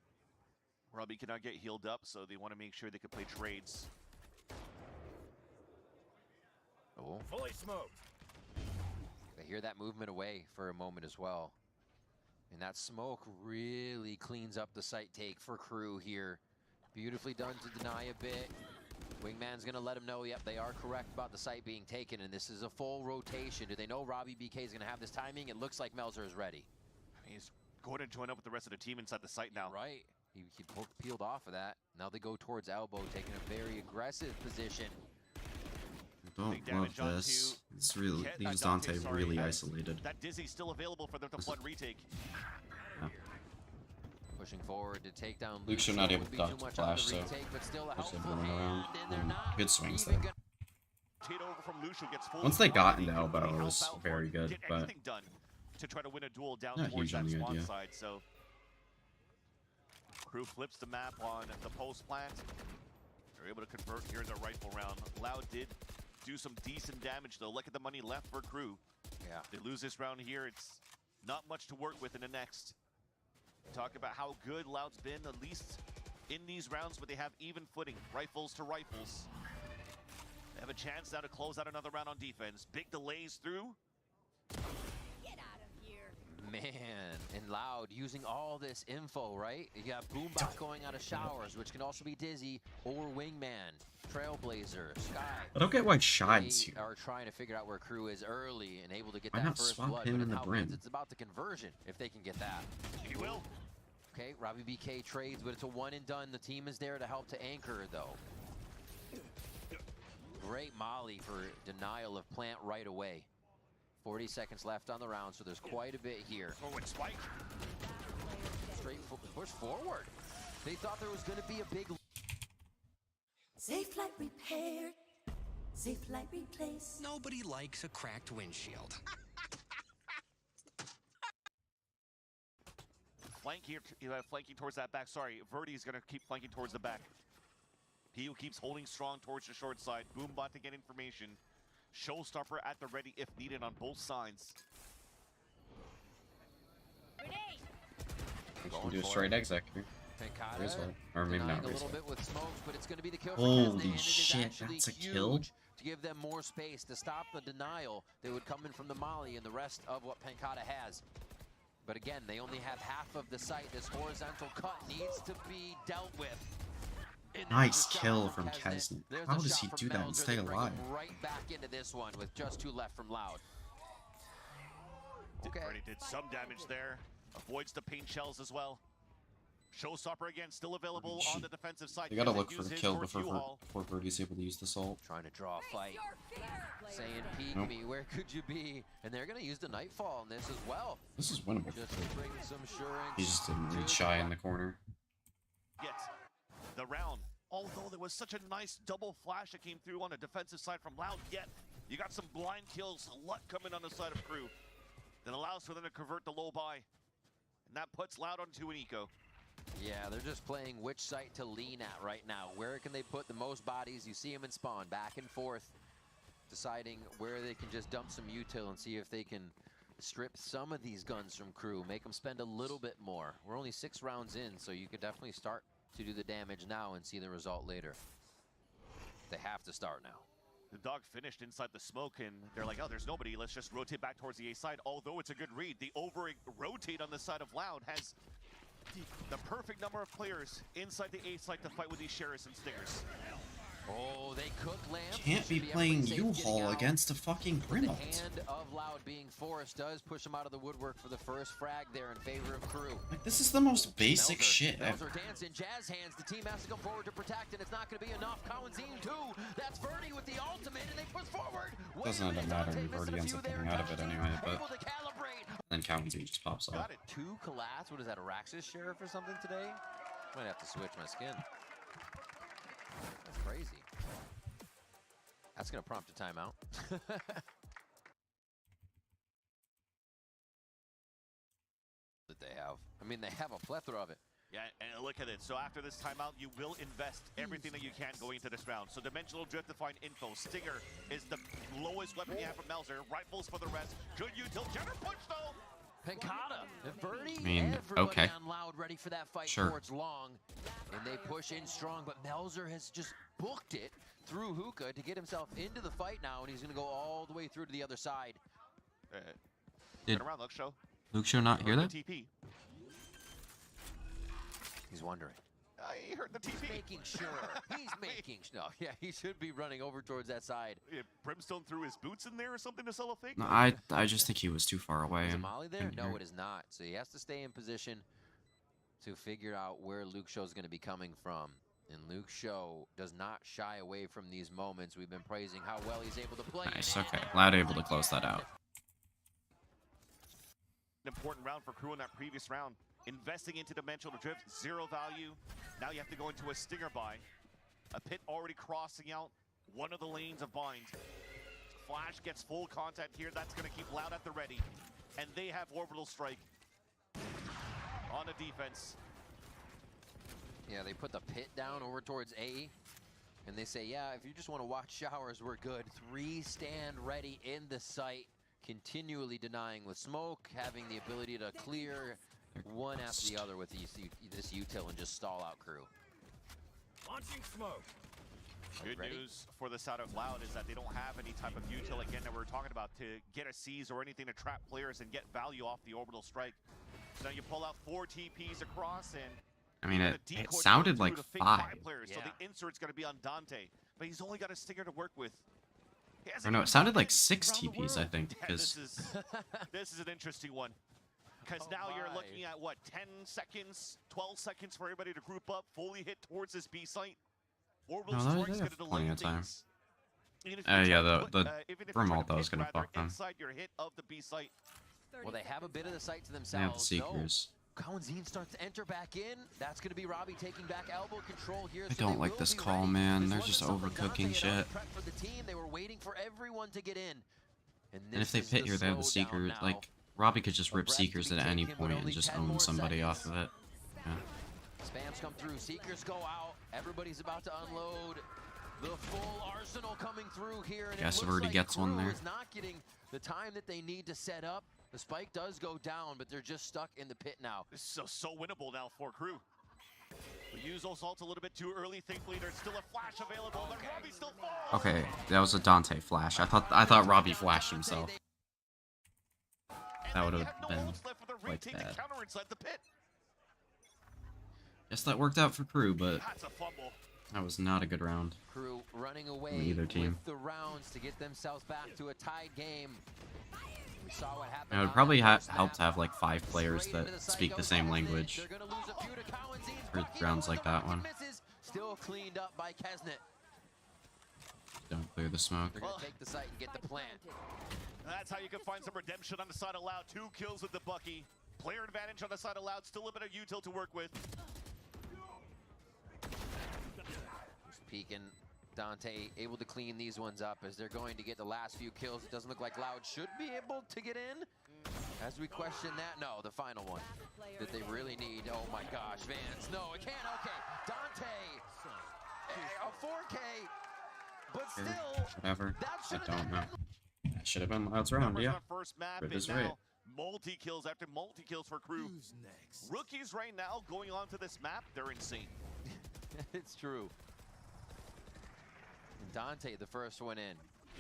Robbie cannot get healed up, so they want to make sure they can play trades. Oh, Fully smoked. they hear that movement away for a moment as well. And that smoke really cleans up the site take for KRU here. Beautifully done to deny a bit. Wingman's gonna let him know, yep, they are correct about the site being taken, and this is a full rotation. Do they know Robbie BK is gonna have this timing? It looks like Melzer is ready. He's going to join up with the rest of the team inside the site now. Right, he peeled off of that. Now they go towards elbow, taking a very aggressive position. Don't Big love damage onto this. It's really Ket- leaves Dante, Dante sorry, really as isolated. That Dizzy's still available for them to flood retake. Pushing forward to take down Lucio not able Would to be dodge too the much on flash, the so retake, but still a just helpful everyone hand, around. and they're not Good swings even there. Rotate over from Lucio gets full. Once they got into They can elbow, really it help was out very or good, get but anything done to try to win a duel down not towards huge on that the swan idea. side. So KRU flips the map on the post plant. They're able to convert here in the rifle round. Loud did do some decent damage though. Look at the money left for KRU. Yeah. They lose this round here. It's not much to work with in the next. Talk about how good Loud's been, at least in these rounds where they have even footing, rifles to rifles. They have a chance now to close out another round on defense. Big delays through. Get out of here. Man, and Loud using all this info, right? You got Boombot going out of showers, which can also be Dizzy, or Wingman, Trailblazer, Sky. I don't get why Shide's They here. are trying to figure out where KRU is early and able to get Why that not first swap blood. him But in the how Brim? it's about the conversion, if they can get that. He will. Okay, Robbie BK trades, but it's a one and done. The team is there to help to anchor, though. Great molly for denial of plant right away. 40 seconds left on the round, so there's quite a bit here. Forward spike. Straight push forward. They thought there was going to be a big... Safe light repaired, safe light replaced. Nobody likes a cracked windshield. Flank here, flanking towards that back. Sorry, Verdi's gonna keep flanking towards the back. He who keeps holding strong towards the short side. Boombot to get information. Showstopper at the ready if needed on both sides. We can do a straight exec here. There's Pancata one. Or maybe denying not a little Razor. bit with smokes, but it's going to be the kill for Holy Kesna, and it is shit, actually that's a huge kill? to give them more space to stop the denial that would come in from the molly and the rest of what Pancata has. But again, they only have half of the site. This horizontal cut needs to be dealt with. And there's Nice a shot kill from Kesna. Kesna. There's How a does shot he from do that and Melzer stay that brings alive? him right back into this one with just 2 left from Loud. Okay. Verdi did some damage there. Avoids the paint shells as well. Showstopper again, still available on the defensive side. You gotta Doesn't look for use the his kill towards before U-Haul. Verdi's able to use the salt. Trying to draw a fight. Saying, peek Nope. me, where could you be? And they're going to use the Nightfall in this as well. This is winnable. Just to bring some assurance. He just didn't to reach shy in the corner. Gets the round. Although there was such a nice double flash that came through on the defensive side from Loud, yet you got some blind kills, a lot coming on the side of KRU that allows for them to convert the low buy. And that puts Loud onto an eco. Yeah, they're just playing which site to lean at right now. Where can they put the most bodies? You see them in spawn, back and forth, deciding where they can just dump some util and see if they can strip some of these guns from KRU, make them spend a little bit more. We're only 6 rounds in, so you could definitely start to do the damage now and see the result later. They have to start now. The dog finished inside the smoke, and they're like, oh, there's nobody. Let's just rotate back towards the A side. Although it's a good read, the over-rotate on the side of Loud has the perfect number of players inside the A side to fight with these Sheriffs and Stingers. Oh, they cook lamps. Can't be Should playing everybody safe getting U-Haul out. against a fucking But the Brimalt. hand of Loud being forced does push him out of the woodwork for the first frag there in favor of KRU. Like, this is the most basic Melzer, shit Melzer ever. dancing, jazz hands. The team has to come forward to protect, and it's not going to be enough. Cowanzine too. That's Verdi with the ultimate, and they push forward. Wait Doesn't a end up minute, mattering. Dante Verdi missing a ends few up there. getting out of it Cowanzine anyway, but able to calibrate. then Cowanzine just pops off. Got it. 2 collats. What is that, Araxis Sheriff or something today? Might have to switch my skin. That's crazy. That's going to prompt a timeout. That they have. I mean, they have a plethora of it. Yeah, and look at it. So after this timeout, you will invest everything that you can going into this round. So Dimensional Drift to find info. Stinger is the lowest weapon you have from Melzer. Rifles for the rest. Good util. Counter punch though. Pancata and Birdie, I mean, everybody okay. on Loud ready for that fight Sure. towards long. And they push in strong, but Melzer has just booked it through Hookah to get himself into the fight now, and he's going to go all the way through to the other side. Did Turn around, Luke Show. Luke Show not hear that? TP. He's wondering. I heard the TP. He's making sure. He's making sure. No, yeah, he should be running over towards that side. Brimstone threw his boots in there or something to sell a fake? No, I just think he was too far away. Is and Molly there? couldn't No, hear. it is not. So he has to stay in position to figure out where Luke Show is going to be coming from. And Luke Show does not shy away from these moments. We've been praising how well he's able to play. Nice, okay. Loud able to close that out. An important round for Crew in that previous round. Investing into Dimensional Drift, 0 value. Now you have to go into a Stinger buy. A pit already crossing out one of the lanes of Bind. Flash gets full contact here. That's going to keep Loud at the ready. And they have Orbital Strike on the defense. Yeah, they put the pit down over towards A. And they say, yeah, if you just want to watch showers, we're good. 3 stand ready in the site. Continually denying with smoke, having the ability to clear one after the other with this util and just stall out Crew. Launching smoke. Good news for the side of Loud is that they don't have any type of util again that we were talking about to get a seize or anything to trap players and get value off the Orbital Strike. So now you pull out 4 TPs across and I mean, the it decoy sounded goes like through to fake 5. players. So Yeah. the insert's going to be on Dante, but he's only got a Stinger to work with. He hasn't Or no, even it sounded like been 6 around the TPs, I world. think, Yeah, because this is an interesting one. Because now you're my. looking at, what, 10 seconds, 12 seconds for everybody to group up, fully hit towards this B site. Orbital No, they Strike's have going to delay plenty of time. things. Even if you yeah, try to the even if you Brim try to ult, though, is pick gonna rather fuck them. inside your hit of the B site. Well, they have a bit of the site to they have the themselves. Seekers. Cowanzine starts to enter back in. That's going to be Robbie taking back elbow control here. I so don't they like will this be call, ready. man. This They're wasn't just something overcooking Dante had shit. already prepped for the team. They were waiting for everyone to get in. And this if they is pit here, they have the slowdown Seekers. now. Like, Robbie could just A rip breath to Seekers be at any taken with point and only just 10 own more somebody seconds. off of it. Yeah. Spams come through. Seekers go out. Everybody's about to unload. The full arsenal coming through here. And Guess it looks already like gets one Crew there. is not getting the time that they need to set up. The spike does go down, but they're just stuck in the pit now. This is so winnable now for Crew. We use those ults a little bit too early. Thankfully, there's still a flash available, but Robbie still falls. Okay, that was a Dante flash. I thought Robbie flashed himself. And That then would you have no been ults left for the quite retake to bad. counter inside the pit. Guess that worked out for Crew, but That's a fumble. that was not a good round. Crew running away either team. with the rounds to get themselves back to a tied game. We saw what happened. It would on probably that first help map. to have like 5 players Straight that into the site speak the goes same Keznit. language They're gonna lose a few to Cowanzine. for Bucking rounds over like the that rock one. and misses. Still cleaned up by Keznit. Don't clear the smoke. They're gonna take the site and get the plant. That's how you can find some redemption on the side of Loud. 2 kills with the Bucky. Player advantage on the side of Loud. Still a bit of util to work with. Just peeking. Dante able to clean these ones up as they're going to get the last few kills. It doesn't look like Loud should be able to get in. As we question that, no, the final one that they really need. Oh my gosh, Vance, no, it can't. Okay, Dante, a 4K, but still, Whatever. that I should have don't been know. That should have been Loud's round, Numbers yeah. on the first map, Rip and is now right. multi-kills after multi-kills for Crew. Who's next? Rookies right now going onto this map, they're insane. It's true. And Dante, the first one in.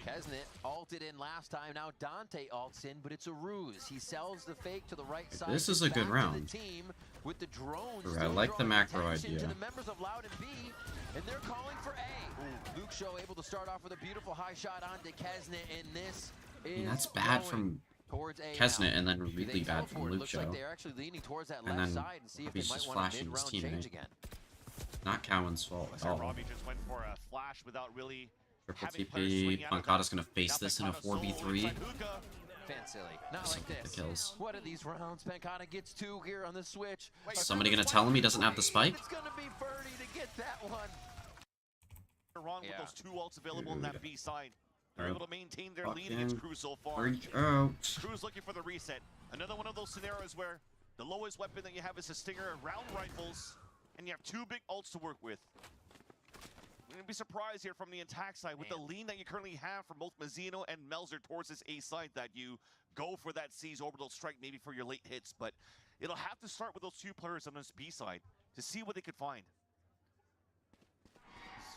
Keznit ulted in last time. Now Dante ults in, but it's a ruse. He sells the fake to the right side. This is a back good to round. The team with the drones. I still like the drawing macro attention idea. To the members of Loud and B, and they're calling for A. Luke Show able to start off with a beautiful high shot onto Keznit, and this I is mean, that's bad going from towards A Keznit now. and then They really go bad for from it. Luke Looks Show. like they're actually leaning towards that And left then side and see if Robbie's they might just want a flashing his mid-round change teammate. again. Not Cowan's fault at So all. Robbie just went for a flash without really Triple having players TP. swinging out of Pancada's that. gonna face Now this in a Pancada solo 4v3. inside Hookah. Fancilly. Not This'll like get the this. kills. What are these rounds? Pancada gets 2 here on the switch. Wait, Somebody gonna tell him he doesn't have the spike? It's gonna be Birdie to get that one. Wrong Yeah. with those 2 ults available on that Dude. B side. They're Alright. able to maintain their lead against Fucking Crew so far. Freak out. Crew's looking for the reset. Another one of those scenarios where The lowest weapon that you have is a Stinger, round rifles, and you have 2 big ults to work with. I'm gonna be surprised here from the attack side with the lean that you currently have from both Mazzino and Melzer towards this A side that you go for that C's orbital strike maybe for your late hits, but it'll have to start with those 2 players on this B side to see what they could find.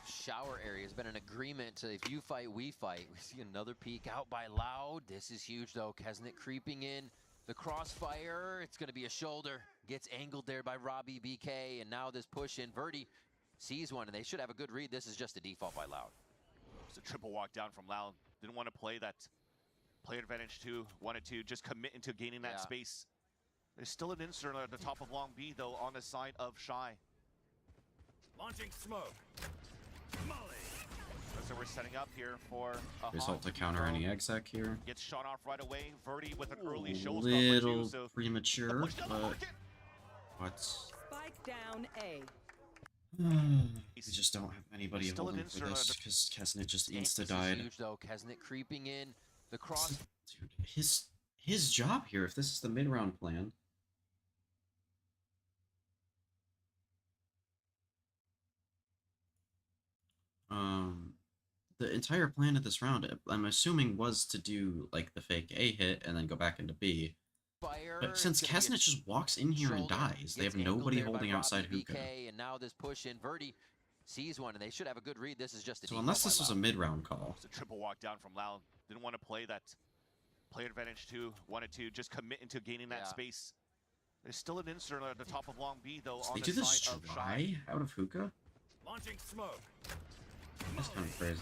Shower area has been an agreement to if you fight, we fight. We see another peek out by Loud. This is huge though. Kesnet creeping in. The crossfire, it's going to be a shoulder. Gets angled there by Robbie BK, and now this push in. Verdi sees one, and they should have a good read. This is just a default by Loud. It's a triple walk down from Loud. Didn't want to play that player advantage 2. Wanted to just commit into gaining that space. There's still an insert at the top of Long B, though, on the side of Shy. Launching smoke. Molly. So we're setting up here for a Result to counter any exec here. Gets shot off right away. Verdi with an early A showstopper little too, so premature, but what? Spike down A. We just don't have anybody Still an holding for insert this on because Kesnet just This insta is died. huge though. Kesnet creeping in. The cross. Dude, his job here, if this is the mid-round plan. The entire plan of this round, I'm assuming, was to do like the fake A hit and then go back into B. Fire, But since Kesnet just walks in here and dies, they have nobody holding outside hookah. And now this push in. Verdi sees one, and they should have a good read. This is just a So unless this was a mid-round call. it's a triple walk down from Loud. Didn't want to play that player advantage 2. Wanted to just commit into gaining that space. There's still an insert at the top of Long B, though, So on they the do this side of Shy. try out of hookah? Launching smoke. That's kind of crazy.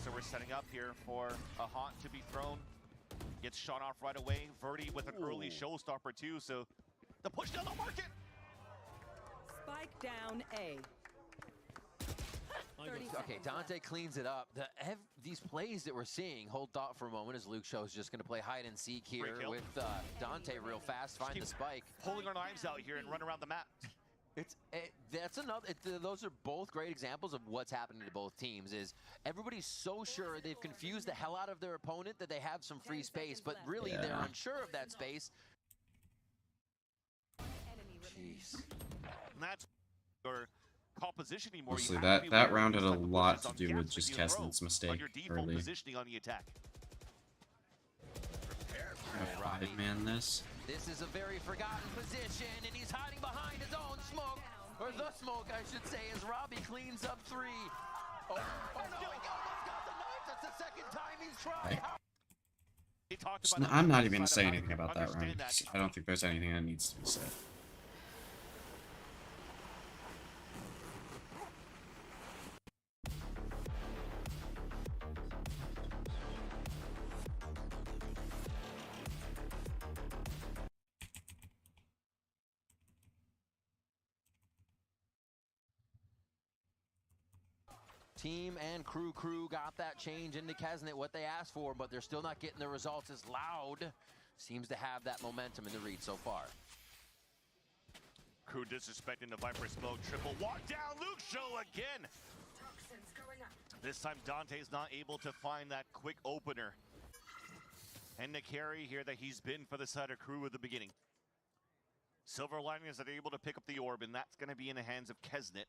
So we're setting up here for a haunt to be thrown. Gets shot off right away. Verdi with an early showstopper too, so the push down the market. Spike down A. Okay, Dante cleans it up. These plays that we're seeing, hold thought for a moment as Luke Show's just going to play hide and seek here with Dante real fast, find the spike. Pulling our knives out here and run around the map. That's another. Those are both great examples of what's happening to both teams. Is everybody's so sure they've confused the hell out of their opponent that they have some free space, but really they're unsure of that space. Jeez. And that's your call positioning more. Honestly, that round had a lot to do with just Kesnet's mistake early. Positioning on the attack. Five-man this. This is a very forgotten position, and he's hiding behind his own smoke, or the smoke, I should say, as Robbie cleans up 3. Oh no, he almost got the knife. That's the second time he's tried. I'm not even going to say anything about that round. I don't think there's anything that needs to be said. Team and crew got that change into Kesnet, what they asked for, but they're still not getting the results as Loud seems to have that momentum in the read so far. Crew disrespecting the Viper smoke. Triple walk down. Luke Show again. This time Dante's not able to find that quick opener. And the carry here that he's been for the side of Crew at the beginning. Silver lining is that they're able to pick up the orb, and that's going to be in the hands of Kesnet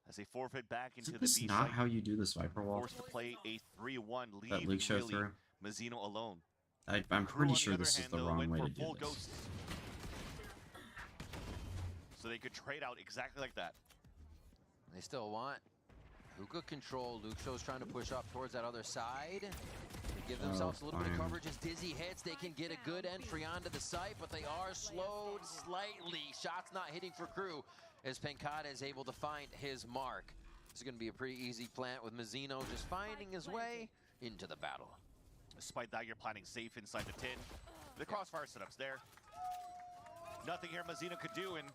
as they forfeit back into the B Is this not site. how you do this Viper wall? Forced to play a 3-1 lead. That Luke Show really, through? Mazzino alone. I'm Crew, pretty on sure the this other is hand, the though, wrong went way for to do full this. ghost. So they could trade out exactly like that. They still want hookah control. Luke Show's trying to push up towards that other side. They give themselves a little bit of coverage as Dizzy hits. They can get a good entry onto the site, but they are slowed slightly. Shots not hitting for Crew as Pencada is able to find his mark. This is going to be a pretty easy plant with Mazzino just finding his way into the battle. Despite that, you're planning safe inside the tin. The crossfire setup's there. Nothing here Mazzino could do, and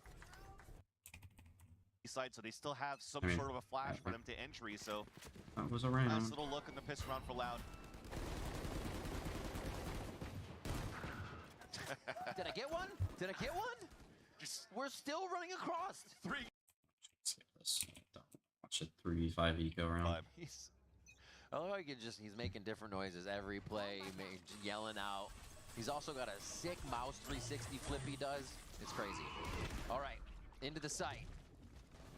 side, so they still have some sort of a flash for them to entry. So that was around. Nice little look in the piss around for Loud. Did I get one? Did I get one? We're still running across. 3. Don't watch a 3v5 eco round. I love how he's making different noises every play, yelling out. He's also got a sick mouse 360 flip he does. It's crazy. All right, into the site.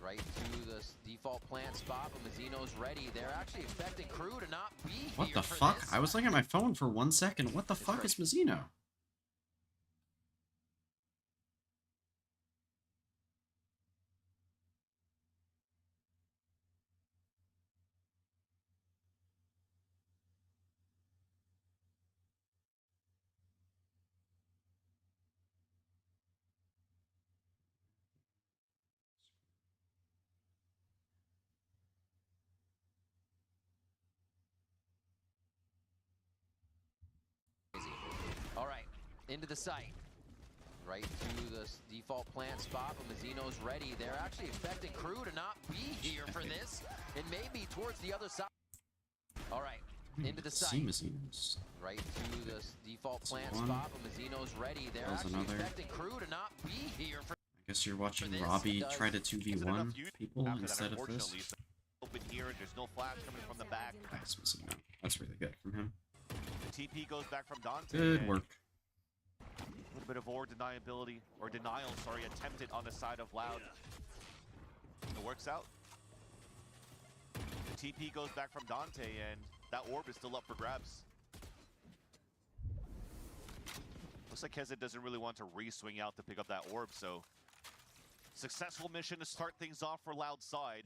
Right to the default plant spot, but Mazzino's ready. They're actually expecting KRU to not be here. What the for fuck? this. I was looking at my phone for 1 second. What the fuck is Mazzino? All right, into the site. Right to the default plant spot, but Mazzino's ready. They're actually expecting KRU to not be here for this, and maybe towards the other side. All right, into the See site. Mazzino's. Right to the default plant one. spot, but Mazzino's ready. They're That was actually another. expecting KRU to not be here for. I guess you're watching this, Robbie does- try to Is it 2v1 enough youth people after that, instead of this. unfortunately? So open here, and there's no flash coming from the back. Nice Mazzino. That's really good from him. The TP goes back from Dante. Good and work. A little bit of ore deniability, or denial, sorry, attempted on the side of Loud. It works out. The TP goes back from Dante, and that orb is still up for grabs. Looks like Kezid doesn't really want to re-swing out to pick up that orb, so successful mission to start things off for Loud side.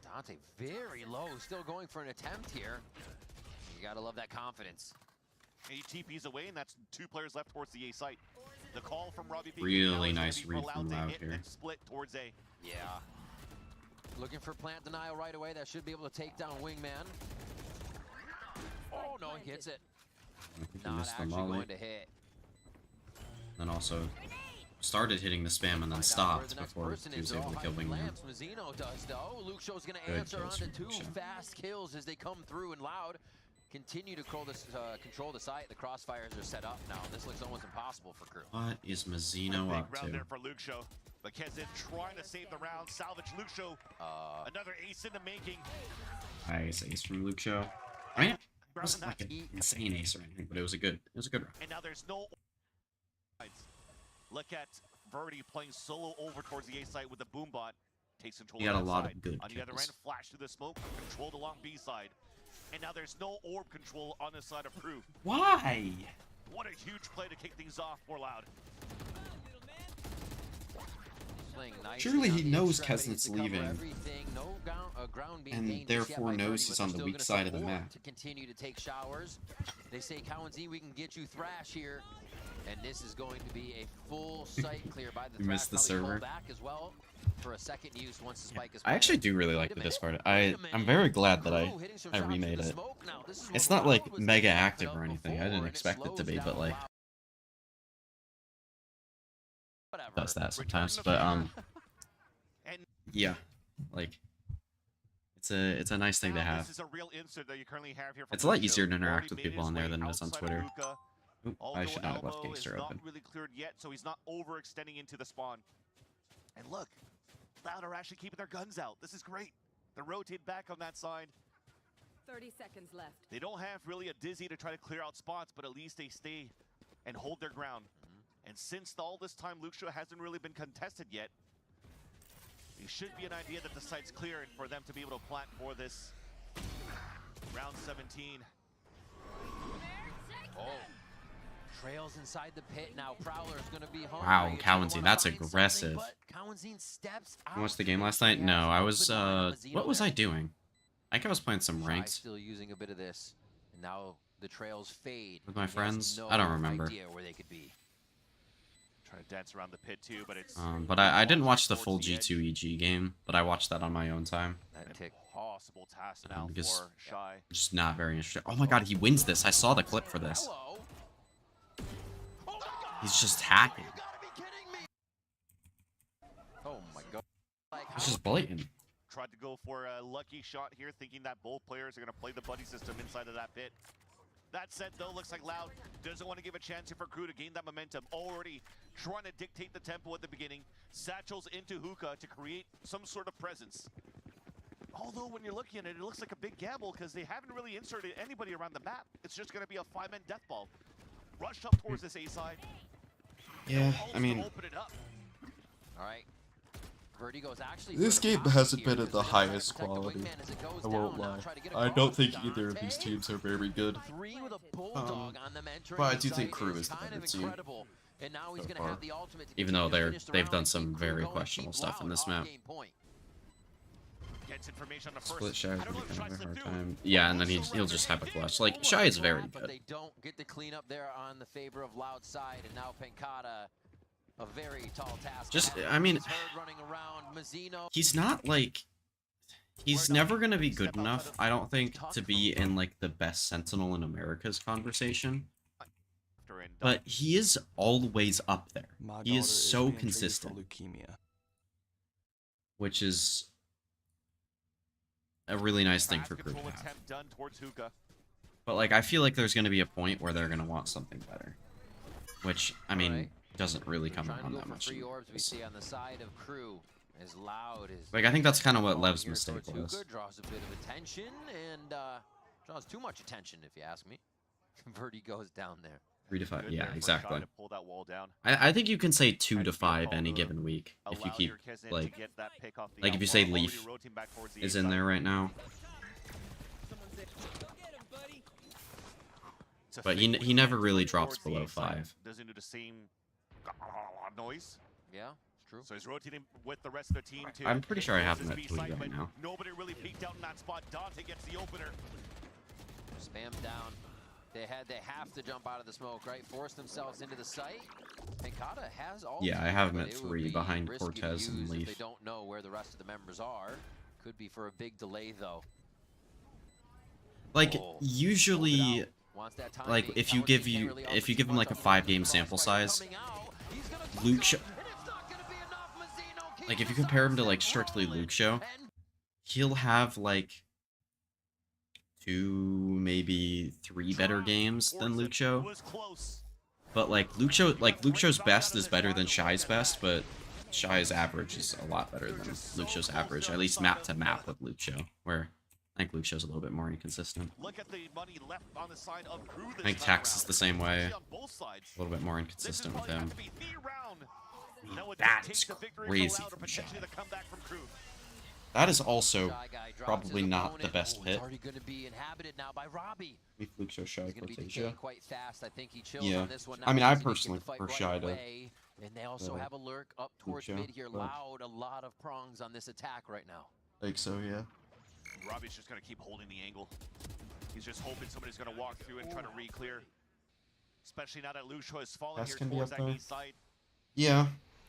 Dante very low, still going for an attempt here. You gotta love that confidence. He TP's away, and that's 2 players left towards the A site. The call from Robbie P. Really now is gonna nice be for read from to Loud hit here. and split towards A. Yeah. Looking for plant denial right away. That should be able to take down Wingman. Oh no, he hits it. I think he Not missed the actually molly. going to hit. Then also started hitting the spam and then Find out where stopped the next before person he is. was They're able all to kill hiding Wingman. lamps. Mazzino does though. Luke Show's gonna Good answer kills on the from 2 Luke Show. fast kills as they come through, and Loud continue to control the site. The crossfires are set up now. This looks almost impossible for KRU. What is Big Mazzino up round there to? for Luke Show. But Kezid trying to save the round, salvage Luke Show. Another ace in the making. Nice ace from Luke Show. I mean, it Grabbing wasn't that like an key. insane ace or anything, but it was a good round. And now there's no. Look at Verdi playing solo over towards the A site with the boom bot. Takes control He of had a that lot of side. good On the other kills. end, flash through the smoke, controlled along B side. And now there's no orb control on the side of KRU. Why? What a huge play to kick things off for Loud. Playing nicely Surely on he the knows extremities Kesnit's to cover leaving. Everything. No ground being And gained just yet therefore by knows Verdi, he's but on they're the still weak gonna side of the support map. to continue to take showers. They say, Cowan Z, we can get you Thrash here. And this is going to be a full site clear by the You Thrash. missed the Probably pull server. back as well for a second use once the spike is I actually planted. do really like Wait a the minute. Discord. Wait a I'm minute. very glad that KRU hitting some I shots through remade the it. smoke now. This is It's what not like Loud was mega capable active or of anything. I before, didn't and expect it to slows be, down but like Loud. Whatever. does that Return sometimes. the But favor. And yeah, like it's a nice thing to now have. This is a real insert that you currently have here from It's a lot Luke easier Show. to interact Already with made people his on there way than it is on outside of Twitter. Hookah. Oop, I Although should not have left elbow Gangster is open. not really cleared yet, so he's not overextending into the spawn. And look, Loud are actually keeping their guns out. This is great. They're rotated back on that side. 30 seconds left. They don't have really a dizzy to try to clear out spots, but at least they stay and hold their ground. And since all this time Luke Show hasn't really been contested yet, it should be an idea that the site's clear and for them to be able to plant for this round 17. Oh. Trails inside the pit now. Prowler's gonna be hungry. Wow, It's gonna Cowanzine, wanna that's find something, aggressive. but Cowanzine steps out. You watched the game last He night? has No, I an was open line on Mazzino what was there. I doing? I think I was playing some Shy ranked still using a bit of this. And now the trails fade. with my He has friends. no I don't remember. idea where they could be. Trying to dance around the pit too, but it's But I didn't watch the towards full the edge. G2 EG game, but I watched that on my own time. That tick. Impossible task now because- for Shy. Just not very interested. Oh my god, he wins this. I saw the clip for this. Hello. Oh my God. He's just hacking. You gotta be kidding me. Oh my God. Like, It's how just blatant. Tried to go for a lucky shot here, thinking that both players are going to play the buddy system inside of that pit. That said, though, looks like Loud doesn't want to give a chance here for KRU to gain that momentum. Already trying to dictate the tempo at the beginning. Satchels into Hookah to create some sort of presence. Although when you're looking at it, it looks like a big gamble because they haven't really inserted anybody around the map. It's just going to be a 5-man death ball. Rush up towards this A side. Yeah, They'll I mean, also open it up. All right. Vertigo's actually this sort of game hasn't here been at because the they're gonna highest try to protect the quality. wingman as it goes I won't down. Now lie. try to get I don't across. think either of these Dante, teams are very good. 3 with a bulldog on them entering But I the do think site KRU is the kind better of team incredible. And now he's so gonna far. have the ultimate to Even though continue to finish the they've round done and some keep very going, questionable keep stuff in loud this off map. game point. Gets information on the first. Split Shy is I don't gonna know if kind of Shy's have a hard slipped through. time. Yeah, and then he'll just have a clutch. Like, Shy is very But good. they don't get the cleanup there on the favor of Loud side, and now Pencata, a very tall task. Just, I mean, running around. Mazzino. he's not like... He's never gonna be good enough, I don't think, to be in like the best Sentinel in America's conversation. But he is always up there. He is so consistent, which is a really nice thing for KRU to have. But like, I feel like there's gonna be a point where they're gonna want something better, which I mean doesn't really come around that much. Free orbs we see on the side of KRU. As Loud as Like, I think that's kind of what Lev's mistake was. Draws a bit of attention and draws too much attention, if you ask me. Verti goes down there. 3 to 5, yeah, exactly. Pull that wall down. I think you can say 2 to 5 any given week if you keep like if you say Leaf is in there right now. But he never really drops below 5. Doesn't do the same noise. Yeah. True. So he's rotating with the rest of the team too. I'm pretty sure I have him at 3 right now. Nobody really peeked out in that spot. Dante gets the opener. Spam down. They have to jump out of the smoke, right? Force themselves into the site. Pencata has all. Yeah, I have him at 3 behind Cortez and Leaf. They don't know where the rest of the members are. Could be for a big delay though. Like usually, like if you give him like a 5-game sample size, Luke Show, like if you compare him to like strictly Luke Show, he'll have like 2, maybe 3 better games than Luke Show. But like Luke Show's best is better than Shy's best, but Shy's average is a lot better than Luke Show's average, at least map to map with Luke Show, where I think Luke Show's a little bit more inconsistent. Look at the money left on the side of KRU this I think time Tax around. is the same way, A a little bit more inconsistent with him. That That's crazy from Shy. That is also probably not the best hit. Already going to be inhabited now by Robbie. If Luke Show Shy He's going to be Cortez, decaying quite fast. I think he chills yeah. on this one. I mean, I Now, personally he needs to get prefer the Shy fight to right away. And they also have a lurk up towards Show, mid here. but- Loud, a lot of prongs on this attack right now. I think so, yeah. Robbie's just going to keep holding the angle. He's just hoping somebody's going to walk through and try to re-clear. Especially now that Lucio has fallen Pass here can be towards up that there. east side. Yeah,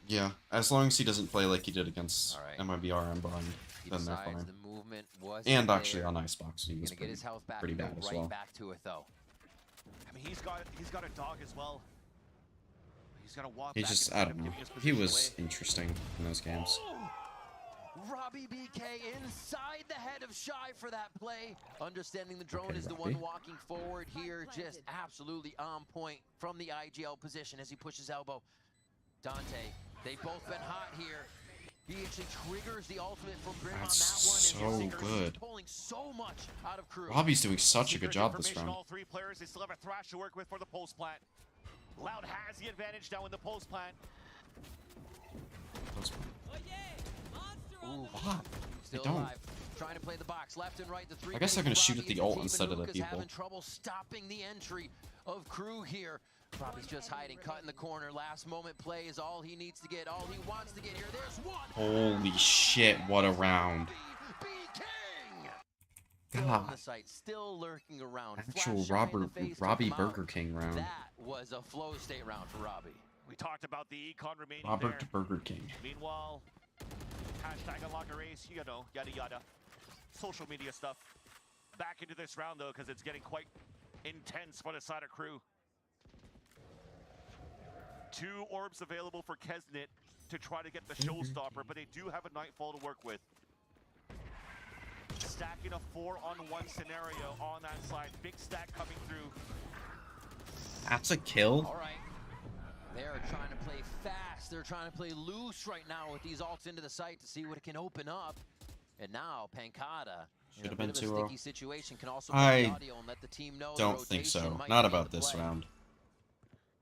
yeah. As long as he doesn't play like he did against All right. MIBR and Bond, He then they're decides fine. the movement was And actually there. on Icebox, he He's was gonna get his health back pretty and go bad as right well. back to it though. I mean, he's got a dog as well. He's going to walk He back just, and I try to don't know. give his He position was away. interesting in those games. Robbie BK inside the head of Shy for that play. Understanding the drone Okay, is the Robbie. one walking forward here. Just absolutely on point from the IGL position as he pushes elbow. Dante, they've both been hot here. He actually triggers the ultimate from Grim on that one. That's and so Seekers good. Pulling so much out of KRU. Robbie's doing such a good Secret job this information, round. All 3 players, they still have a thrash to work with for the post plant. Loud has the advantage now in the post plant. Ooh, Wow. still don't. alive. Trying to play the box left and right. The 3 I guess they're gonna shoot at Robbie the and ult team, instead and of the Luke is people. having trouble stopping the entry of KRU here. Robbie's just hiding, cut in the corner. Last moment play is all he needs to get, all he wants to get here. There's one. Holy shit, what a round. B King. Still on the God. site, still lurking around. Actual Flash Shy in the face, took Robbie him out. Burger King round. That was a flow state round for Robbie. We talked about the econ remaining Robert there. Burger King. Meanwhile, hashtag unlock a race, you know, yada yada. Social media stuff. Back into this round though, because it's getting quite intense for the side of KRU. 2 orbs available for Kesnit to try to get the showstopper, but they do have a Nightfall to work with. Stacking a 4-on-1 scenario on that side. Big stack coming through. That's a kill? All right. They're trying to play fast. They're trying to play loose right now with these ults into the site to see what it can open up. And now Pancada, Should have been a 2-0. sticky situation, can also I play the audio and let the team know the don't think rotation so. might Not be about into this play. round.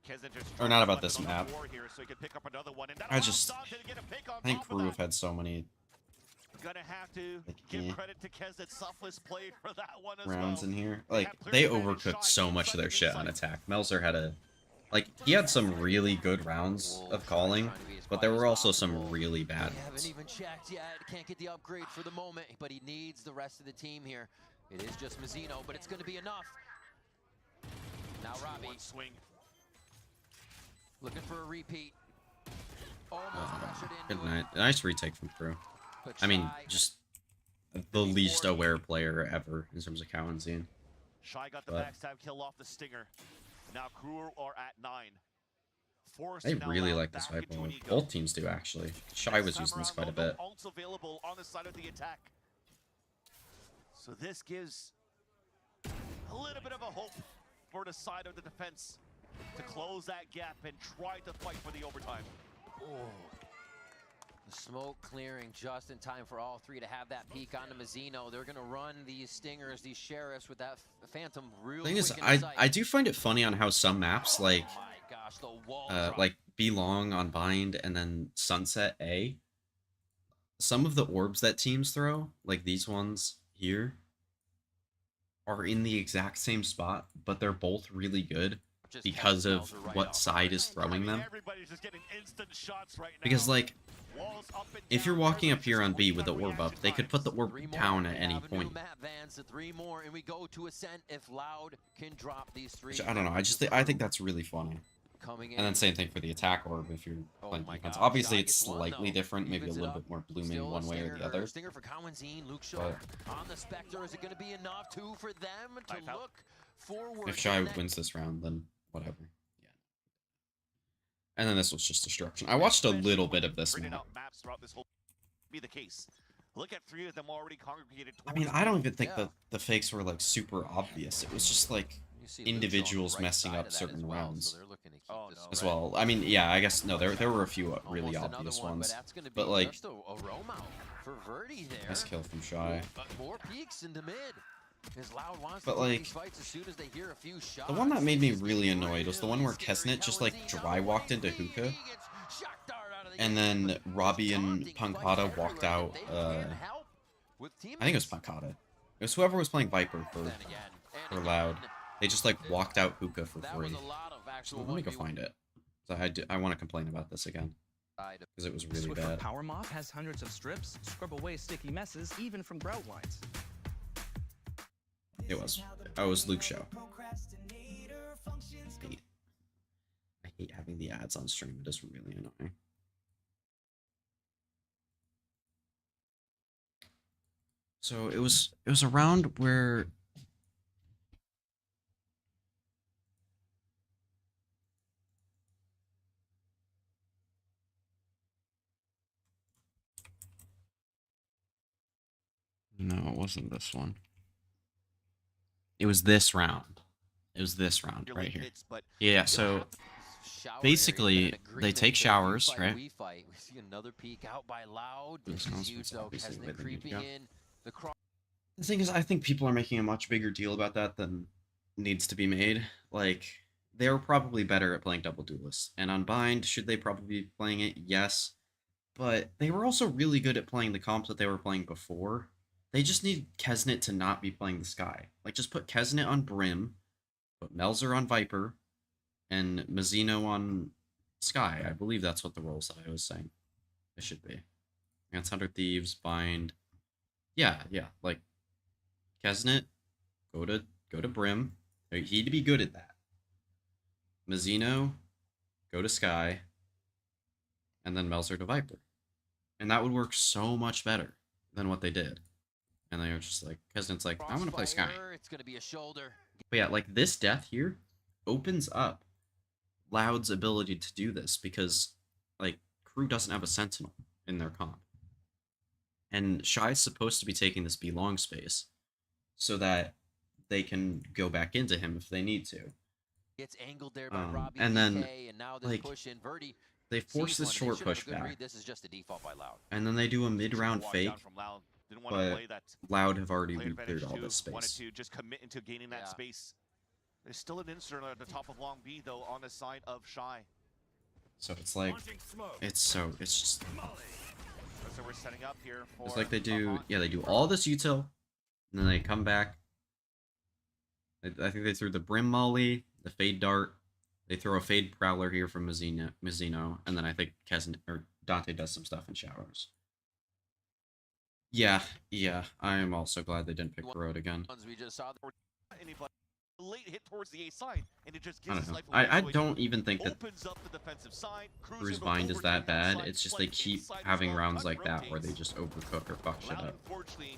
Kezen just Or not drops about this on the map. floor here so he can pick up another one, and that I allows just Dante to get a pick on I think top of KRU that. have had so many Gonna have to like, give credit to Kezen. Selfless played for that one as rounds well. in here. They Like, have they clear advantage. overcooked Shy so much of inside their the shit on inside. attack. Melzer had a... Like, he had some really good rounds of calling, but there were also some really bad They haven't ones. even checked yet. Can't get the upgrade for the moment, but he needs the rest of the team here. It is just Mazzino, but it's going to be enough. Now Robbie One swing. looking for a repeat. Almost pressured Good into it. night. Nice retake from KRU. But I mean, Shy just the least aware player ever in terms of Cow and Zine. Shy got the But backstab kill off the stinger. Now KRU are at 9. Forced I to now really loud like this back Viper. into an ego. Both teams do, actually. Shy was Time using this around, quite a though, bit. no ults available on the side of the attack. So this gives a little bit of a hope for the side of the defense to close that gap and try to fight for the overtime. The smoke clearing just in time for all three to have that peek onto Mazzino. They're going to run these stingers, these sheriffs with that Phantom real Thing is, quick in sight. I do find it funny on how some maps, like, Oh my gosh, the wall drop. like Belong on Bind and then Sunset A, some of the orbs that teams throw, like these ones here, are in the exact same spot, but they're both really good Just because catch of Melzer right what off. side is throwing them. Everybody's just getting instant shots right now. Because, like, Walls up and if you're down, walking up everybody's here just on B waiting with the on orb up, reaction they could put the times. orb Three more. down at They any have a new point. map, Vans, to 3 more, and we go to Ascent if Loud can drop these 3. Which, I don't know, I think that's really funny. Coming in. And then same thing for the attack orb if you're Oh playing my defense. God, Obviously, Shy it's gets one, slightly though. different, maybe a Evens it little up. bit more blooming Still a one way or stinger, the other. Stinger for Cowanzine, Luke Shaw. On the Spectre, is it going to be enough for them to Knife out. look forward? If Shy to the wins this round, then whatever. Yeah. And then this was just destruction. I watched a little bit of this Printed map. out maps throughout this whole be the case. Look at 3 of them already congregated I towards mean, I don't B. even think Yeah. that the fakes were like super obvious. It was just like You see Luke Shaw on the individuals right messing side up of that certain as well, rounds so they're looking to keep Oh, this no. as spread. well. I mean, yeah, I guess no, there were a few really Almost another obvious one, ones. But that's going to be But, like, just a roam out for Verdi there. Nice kill from Shy. More peeks into mid. As Loud wants But, to take like, these fights as soon as they hear a few shots. The one that made me really annoyed was the one where Kesnet just like dry walked into Hookah, and then Robbie and Pancada walked out. I think it was Pancada. It was whoever was playing Viper for Loud. They just like walked out Hookah for free. So let me go find it. So I want to complain about this again because it was really Swiffer bad. Power Mop has hundreds of strips, scrub away sticky messes, even from grout lines. It was. Oh, it was Luke Show. I hate having the ads on stream. It is really annoying. So it was a round where no, it wasn't this one. It was this round. It was this round right here. Yeah, so basically they take showers, right? We see another peek out by Loud. This This one's is huge though. obviously Kesnet where they need to creeping go. in. The cross. The thing is, I think people are making a much bigger deal about that than needs to be made. Like, they were probably better at playing Double Duelists. And on Bind, should they probably be playing it? Yes. But they were also really good at playing the comps that they were playing before. They just need Kesnet to not be playing the Sky. Like, just put Kesnet on Brim, put Melzer on Viper, and Mazzino on Sky. I believe that's what the roles that I was saying it should be. Against 100 Thieves, Bind. Yeah, like, Kesnet, go to Brim. He'd be good at that. Mazzino, go to Sky, and then Melzer to Viper. And that would work so much better than what they did. And they were just like, Kesnet's like, I want to play Sky. Crossfire, it's going to be a shoulder. But yeah, like this death here opens up Loud's ability to do this because, like, KRU doesn't have a Sentinel in their comp. And Shy's supposed to be taking this Belong space so that they can go back into him if they need to. It's angled there by Robbie and then, DK, and now this like, push in. Verdi they force sees this one. They short should have a push good back. read. This is just a default by Loud. And then they do a mid-round Watch fake out from Loud. Didn't want to but play that Loud have already player re-cleared advantage all this too. Wanted space. to just commit into gaining that Yeah. space. There's still an insert at the top of Long B though on the side of Shy. So it's like, it's just, So we're setting up here for it's like they do, Avant. yeah, they do all this util, and then they come back. I think they threw the Brim Molly, the Fade Dart, they throw a Fade Prowler here from Mizzino, and then I think Dante does some stuff in showers. Yeah, I am also glad they didn't pick the road again. Ones we just saw. Anybody late hit towards the A side, and it just I gives don't know. life away. I So it don't even think that opens up the defensive side. Crew's Bind is that bad. It's just they keep having rounds like that where they just overcook or fuck shit up. Unfortunately,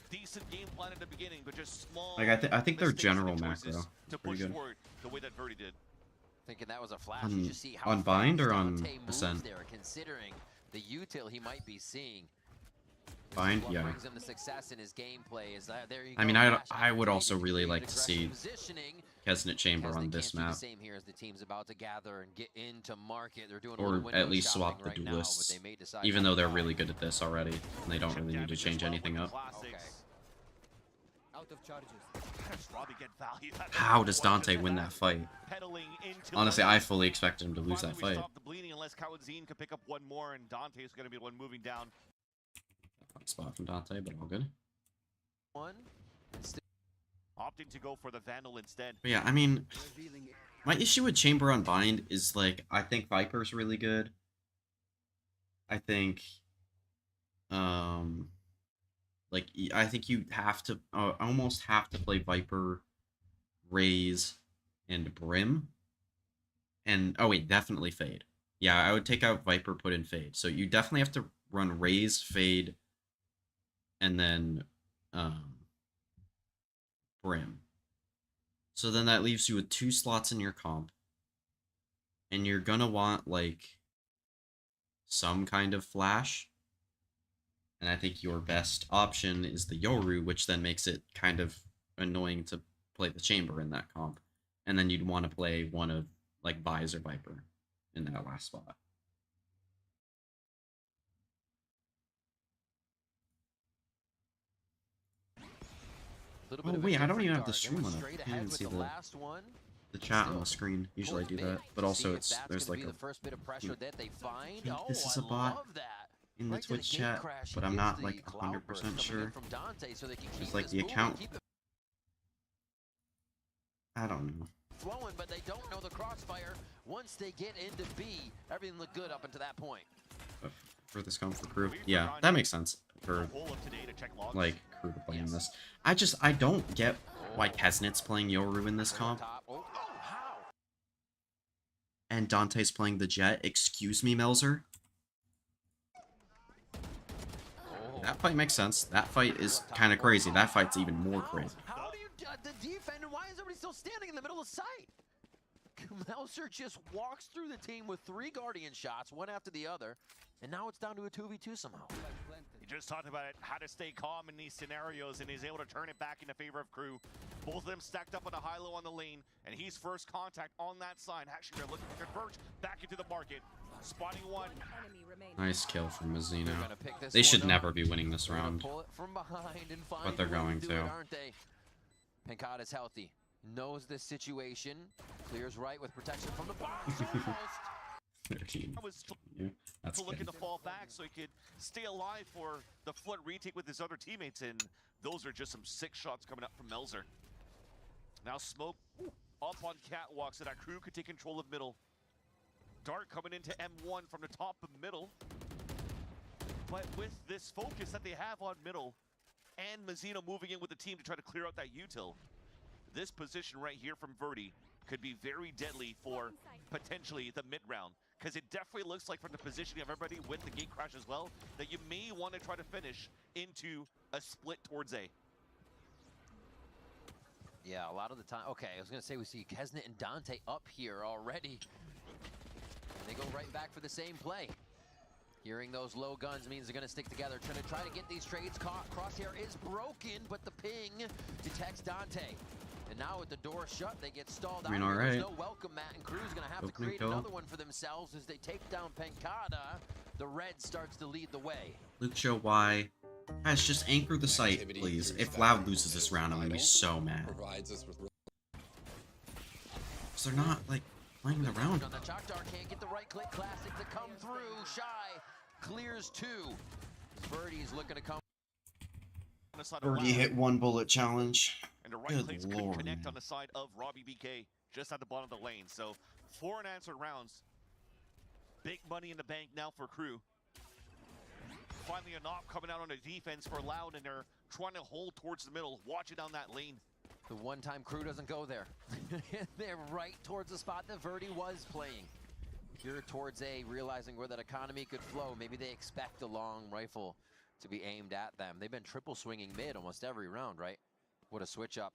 decent game plan at the beginning, but just small. Like I think their mistakes general and choices macro to pretty push good. forward the way that Verdi did. Thinking that was a flash. On- You just see how on Bind fast or on Dante moves Ascent? there, considering the util he might be seeing. This Bind, is what yeah. brings him the success in his gameplay. Is that there you I go, mean, Flash I would activated also to really create like to see aggressive positioning. Kesnet Chamber Kesnet on can't this do map, the same here as the team's about to gather and get into market. They're doing a or little window at least shopping swap the right now, but duelists, they may decide even not though to they're try. really good at this already, and they don't Chip really need to damage as change well with anything the up. classics. Okay. Out of charges. How does Robbie get value out of How that? does What Dante is win that fight? Pedaling into Honestly, the I lane. fully expected him to lose that Finally, we fight. stop the bleeding unless Kawadzine can pick up one more, and Dante's going to be the one moving down. Spot from Dante, but all good. One. And still Opting to go for the Vandal instead. But yeah, I mean, my issue with Chamber on Bind is, like, I think Viper's really good. I think, like, I think you have to, almost have to play Viper, Raze, and Brim. And, oh wait, definitely Fade. Yeah, I would take out Viper, put in Fade. So you definitely have to run Raze, Fade, and then, Brim. So then that leaves you with 2 slots in your comp. And you're gonna want, like, some kind of flash. And I think your best option is the Yoru, which then makes it kind of annoying to play the Chamber in that comp. And then you'd want to play one of, like, Vise or Viper in that last spot. little Oh bit of a wait, I don't different even have the dart. They stream went on. straight I ahead can't even with see the the last one. chat on Still, the screen. Usually I do big that, but to also see if it's that's there's gonna like be a the first bit of pressure that they find. think Oh, this is I a bot love that. in the Right to the Twitch gate chat, crash, but he I'm gives not the like cloud burst 100% coming in sure. from Dante so they can keep It's like this the moving, account. keep it I don't know. flowing, but they don't know the crossfire. Once they get into B, everything looked good up until that point. But for this comp for crew, yeah, that makes sense for Whole of today to check logs. like crew to play in this. I don't get why Kesnet's playing Yoru in this comp Top. Oh, how? and Dante's playing the Jet. Excuse me, Melzer. Oh. That fight makes sense. That fight is kind of crazy. That fight's even more crazy. How do you the defend, and why is everybody still standing in the middle of sight? Melzer just walks through the team with 3 Guardian shots, one after the other, and now it's down to a 2v2 somehow. He just talked about it, how to stay calm in these scenarios, and he's able to turn it back in favor of Crew. Both of them stacked up on a high-low on the lane, and he's first contact on that side. Actually, they're looking to convert back into the market. Spotting one. Enemy remaining. Nice kill from Mizzino. They're gonna pick this They one should up. never be winning this They're gonna round. pull it from behind and find But they're a way going do to. it, aren't they? Pancada's healthy, knows this situation, clears right with protection from the box. Almost. 13. I was Yeah, that's looking good. to fall back so he could stay alive for the foot retake with his other teammates, and those are just some sick shots coming up from Melzer. Now Smoke up on catwalk so that Crew could take control of middle. Dart coming into M1 from the top of middle. But with this focus that they have on middle, and Mizzino moving in with the team to try to clear out that util, this position right here from Verdi could be very deadly for potentially the mid round, because it definitely looks like from the positioning of everybody with the gate crash as well, that you may want to try to finish into a split towards A. Yeah, a lot of the time. Okay, I was gonna say we see Kesnet and Dante up here already. And they go right back for the same play. Hearing those low guns means they're gonna stick together, try to get these trades caught. Crosshair is broken, but the ping detects Dante. And now with the door shut, they get stalled out. mean, There's alright. no welcome mat, and Crew's gonna have to Opening create kill. another one for themselves as they take down Pancada. The red starts to lead the way. Luke show why Guys, just anchor the site, please. If Loud loses this round, I'm gonna be so mad. Provides us with Because they're not, like, playing the round. On the Chalk Dart can't get the right click classic to come through. Shy clears 2. Birdie's looking to come. Birdie hit 1 bullet challenge. And the right Good clicks lord, could connect man. on the side of Robbie BK just at the bottom of the lane. So 4 unanswered rounds. Big money in the bank now for KRU. Finally a knock coming out on the defense for Loud, and they're trying to hold towards the middle. Watch it down that lane. The one time KRU doesn't go there. They're right towards the spot that Verdi was playing. Here towards A, realizing where that economy could flow. Maybe they expect a long rifle to be aimed at them. They've been triple swinging mid almost every round, right? What a switch up.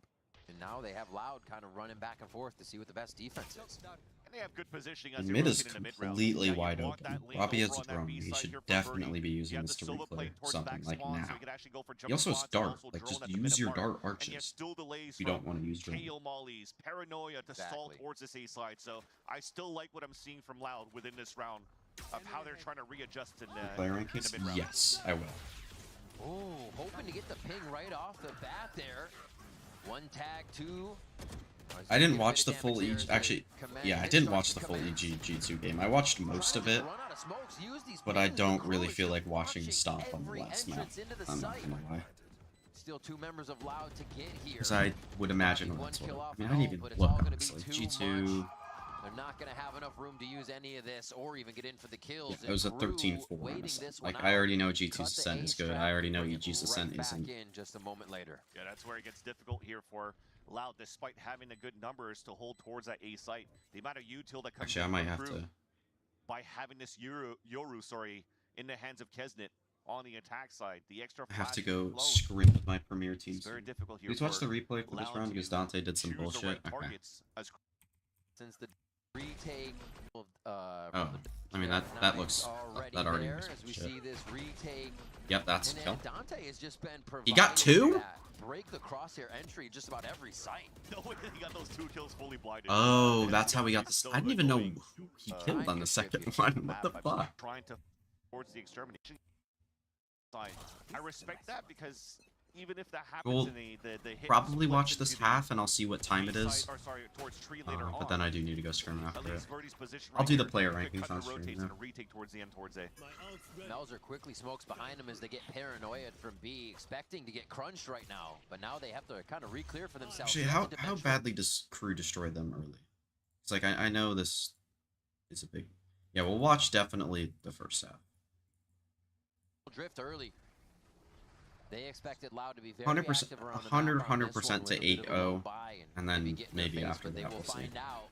And now they have Loud kind of running back and forth to see what the best defense is. And they have good positioning as The they mid is rotate in the mid round. completely Now you wide want open. that lane Robbie has over a on that drone. B He side should here for definitely Verdi. be You using have this the to Silva playing replay towards something back like spawn, so now. you can actually go for He also jump has spots, dart. also Like, drone just at the use minute your mark. dart And you have arches. still delays You from don't want to use drone. KO Molly's, Paranoia to stall Exactly. towards this A side. So I still like what I'm seeing from Loud within this round of how they're trying to readjust in Player the rankings? mid round. Yes, I will. Oh, hoping to get the ping right off the bat there. 1 tag, 2. I didn't watch the full EG. Actually, yeah, I didn't watch the full EG G2 game. I watched most of it, but I don't really feel like watching the stomp on the last map. I'm not gonna lie. Still 2 members of Loud to get here. Because I would imagine that's what. I mean, I didn't even look, honestly. G2. They're not going to have enough room to use any of this or even get in for the kills. Yeah, it was a 13-4 on this. Like, I already know G2's ascent is good. I already know EG's ascent isn't. In just a moment later. Yeah, that's where it gets difficult here for Loud, despite having the good numbers to hold towards that A site. The amount of util that comes Actually, I in might from have KRU to. by having this Yoru, in the hands of Kesnet on the attack side. The extra I have to flash go low. scrim with my premier team. It's very difficult here. Please watch for the replay for this Loud round to because Dante did some choose the bullshit. right Okay. targets as Since the retake of Oh, I mean that looks that already there, looks as we shit. see this retake. Yep, that's a And kill. Dante has just been He got providing 2? that break the crosshair entry just about every site. no way he got those 2 kills fully blinded. Oh, And that's how we got it's this. so I didn't even know annoying. who he killed on the second Tricky. one. What the Map, fuck? Trying to towards the extermination side. I respect that because even if that happens We'll in the hit probably splits watch this into the half and I'll see what time it B is. side- or sorry, towards tree later But on. then I do need to go scrim At after it. least Verdi's position I'll right do the here, player the rankings cut on and stream, rotates yeah. and a retake towards the end towards A. Melzer quickly smokes behind him as they get paranoid from B, expecting to get crunched right now. But now they have to kind of re-clear for themselves. Actually, how badly does KRU destroy them early? It's like I know this is a big. Yeah, we'll watch definitely the first half. Drift early. They expected Loud to be very 100%, active around the map on this one 100% with to a bit of a low 8-0, buy and then get in their maybe face, after but they that will we'll see. find out.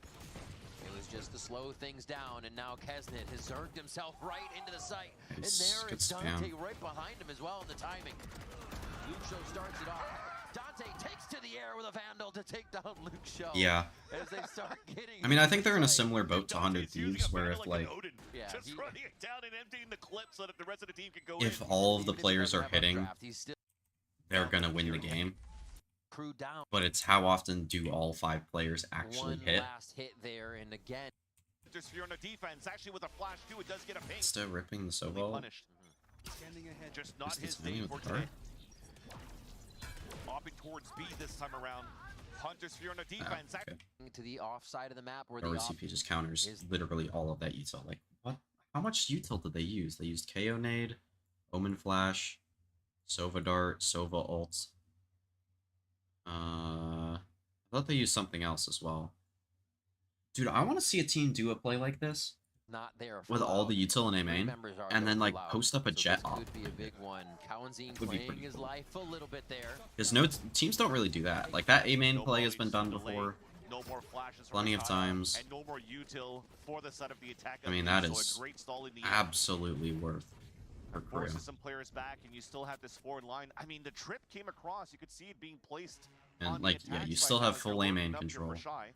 It was just to slow things down, and now Kesnet has zerged himself right into the site. And Nice, there good is Dante spam. right behind him as well in the timing. Luke Show starts it off. Dante takes to the air with a Vandal to take down Luke Show. Yeah. As they start getting I mean, I think they're in a inside. similar boat to 100 Dante's using Thieves, a where Vandal if like like an Odin, Yeah, just he- running it down and emptying the clip so that the rest of the team can go if in. all of the Even if he players doesn't are have hitting, updraft, he's still they're gonna win the game. KRU down. But it's how often do all 5 players actually One hit? last hit there, and again, Just here on the defense, actually with a flash too, it does get a ping. Still ripping the Fully Sova. punished. Scanning ahead. Just not Just his the timing day with for the dart. today. Hopping towards B this time around. Hunters here on the defense. Okay. to the off side of the map where the RCP just counters is- literally all of that util. Like, what? How much util did they use? They used KO Nade, Omen Flash, Sova Dart, Sova Ult. I thought they used something else as well. Dude, I want to see a team do a play like this not there for with all Loud. the util in A Three main, members are and though then for like Loud, post up a so jet this op. could be a big one. Cowanzine Would be playing pretty his cool. life a little bit there. Because no teams don't really do that. Like that A main No play has been mollies, done delay, before. No more flashes from Plenty of Kyle, times. And no more util for the side of the attack. I mean, of that B, so is a great stall in the absolutely worth her crew. forces some players back, and you still have this forward line. I mean, the trip came across. You could see it being placed on And like, the yeah, attack you side still now have as they're full A main working up here for control. Shy.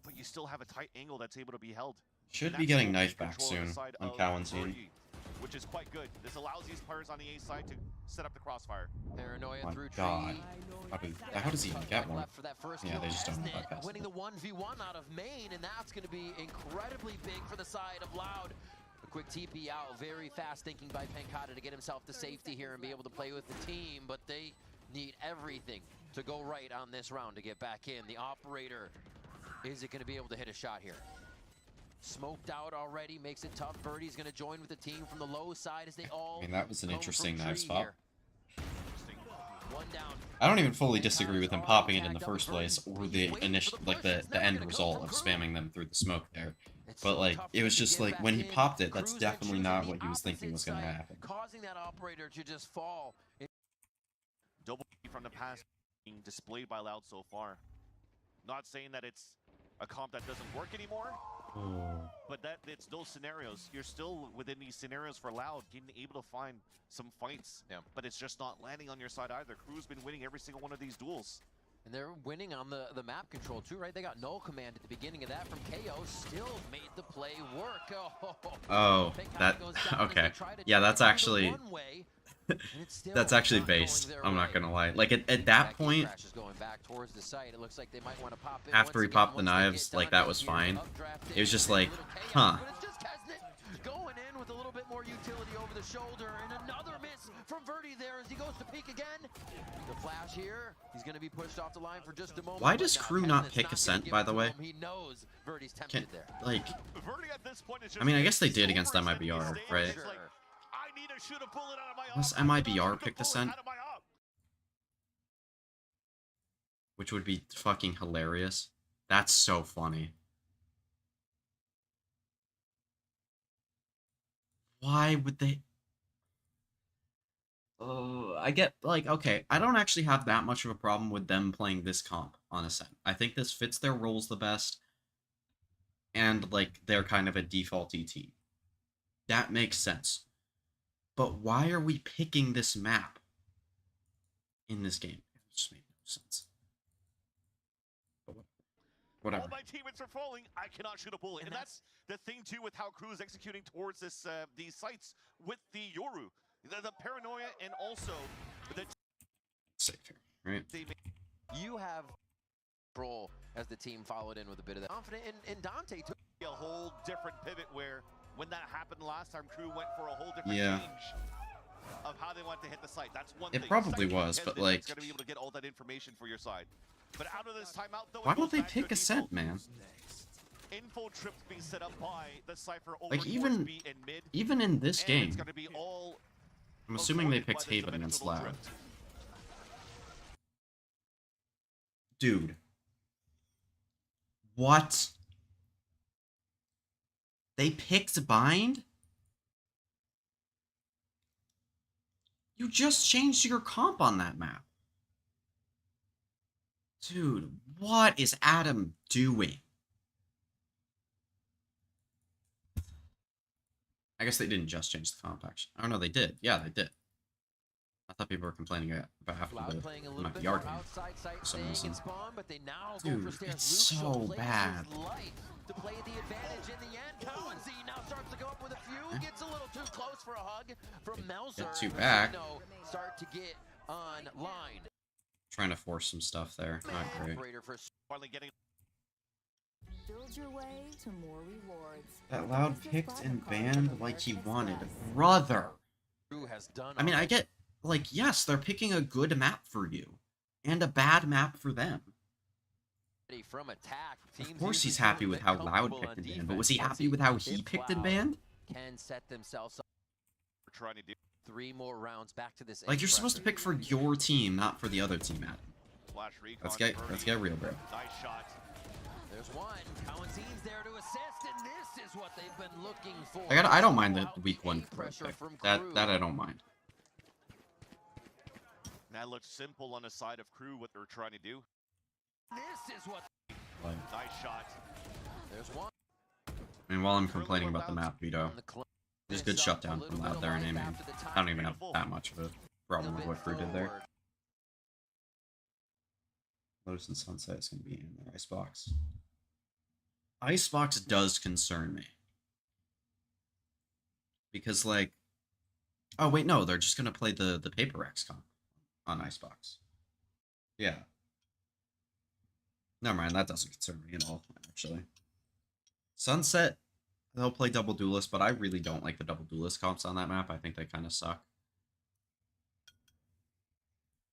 But you still have a tight angle that's able to be held. Should And be that's getting full knife back control on the soon side on of Cowanzine. Verdi, which is quite good. This allows these players on the A side to set up the crossfire. Paranoia My through God. tree. How does he even get one? Left for that first Yeah, kill. they just don't Kesnet bypass winning it. the 1v1 out of Maine, and that's going to be incredibly big for the side of Loud. A quick TP out, very fast thinking by Pankata to get himself to safety here and be able to play with the team, but they need everything to go right on this round to get back in. The operator, is it going to be able to hit a shot here? Smoked out already, makes it tough. Birdie's going to join with the team from the low side as they all I mean, that was an come interesting from knife tree spot. here. One down. I don't even fully disagree with him popping it in the first place, or the initial, like the end result of spamming them through the smoke there. But like, it was just like when he popped it, that's definitely not what he was thinking was going to happen. Causing that operator to just fall. Double from the past being displayed by Loud so far. Not saying that it's a comp that doesn't work anymore, but that it's those scenarios. You're still within these scenarios for Loud, getting able to find some fights, but it's just not landing on your side either. KRU's been winning every single one of these duels. And they're winning on the map control too, right? They got no command at the beginning of that from KO, still made the play work. Oh, that, okay. Yeah, that's actually, that's actually based, I'm not gonna lie. Like, at that point, after he popped the knives, like, that was fine. It was just like, huh. Going in with a little bit more utility over the shoulder, and another miss from Verdi there as he goes to peek again. The flash here, he's going to be pushed off the line for just a moment. Why does KRU not pick Ascent, by the way? He knows Verdi's tempted there. Like, Verdi at this point is just I mean, I guess they did against MIBR, right? Sure. I need to shoot a bullet out of my Unless op. MIBR picked Ascent, which would be fucking hilarious. That's so funny. Why would they? I get, like, okay, I don't actually have that much of a problem with them playing this comp on Ascent. I think this fits their roles the best, and, like, they're kind of a defaulty team. That makes sense. But why are we picking this map in this game? It just made no sense. But whatever. All my teammates are falling. I cannot shoot a bullet, and that's the thing too with how KRU is executing towards this these sites with the Yoru, the paranoia, and also the safe here, right? You have control as the team followed in with a bit of that. Confident in Dante too. A whole different pivot where when that happened last time, KRU went for a whole different change of how they want to hit the site. That's one thing. It probably was, but like, going to be able to get all that information for your side. But out of this timeout, though, why don't they pick Ascent, man? Info trips being set up by the Cypher over like, even B and mid, even in this game, it's going to be all I'm assuming they picked Haven against Loud. Dude. What? They picked Bind? You just changed your comp on that map. Dude, what is Adam doing? I guess they didn't just change the comp, actually. Oh, no, they did. Yeah, they did. I thought people were complaining about after the MIBR game for some reason. Dude, it's so bad. To play the advantage in the end, Cowan's now starts to go up with a few, gets a little too close for a hug from Melzer. Get two back. Start to get online. Trying to force some stuff there. Not great. Finally getting Build your way to more rewards. That Loud picked and banned like he wanted. Brother! I mean, I get, like, yes, they're picking a good map for you. And a bad map for them. From attack, of course he's happy with how Loud picked and banned, but was he happy with how he picked and banned? Can set themselves up. We're trying to do 3 more rounds back to this. Like, you're supposed to pick for your team, not for the other team, Adam. flash recon. Let's get real, bro. Nice shot. There's one. Cowan's there to assist, and this is what they've been looking for. I don't mind the week 1 pick. That I don't mind. That looks simple on the side of KRU what they're trying to do. This is what. Nice shot. There's one. I mean, while I'm complaining about the map, Vito, there's good shutdown from Loud there in aiming. I don't even have that much of a problem with what KRU did there. Lotus and Sunset is going to be in their Icebox. Icebox does concern me. Because, like... Oh, wait, no, they're just going to play the Paper X comp on Icebox. Yeah. Never mind, that doesn't concern me at all, actually. Sunset, they'll play double duelist, but I really don't like the double duelist comps on that map. I think they kind of suck.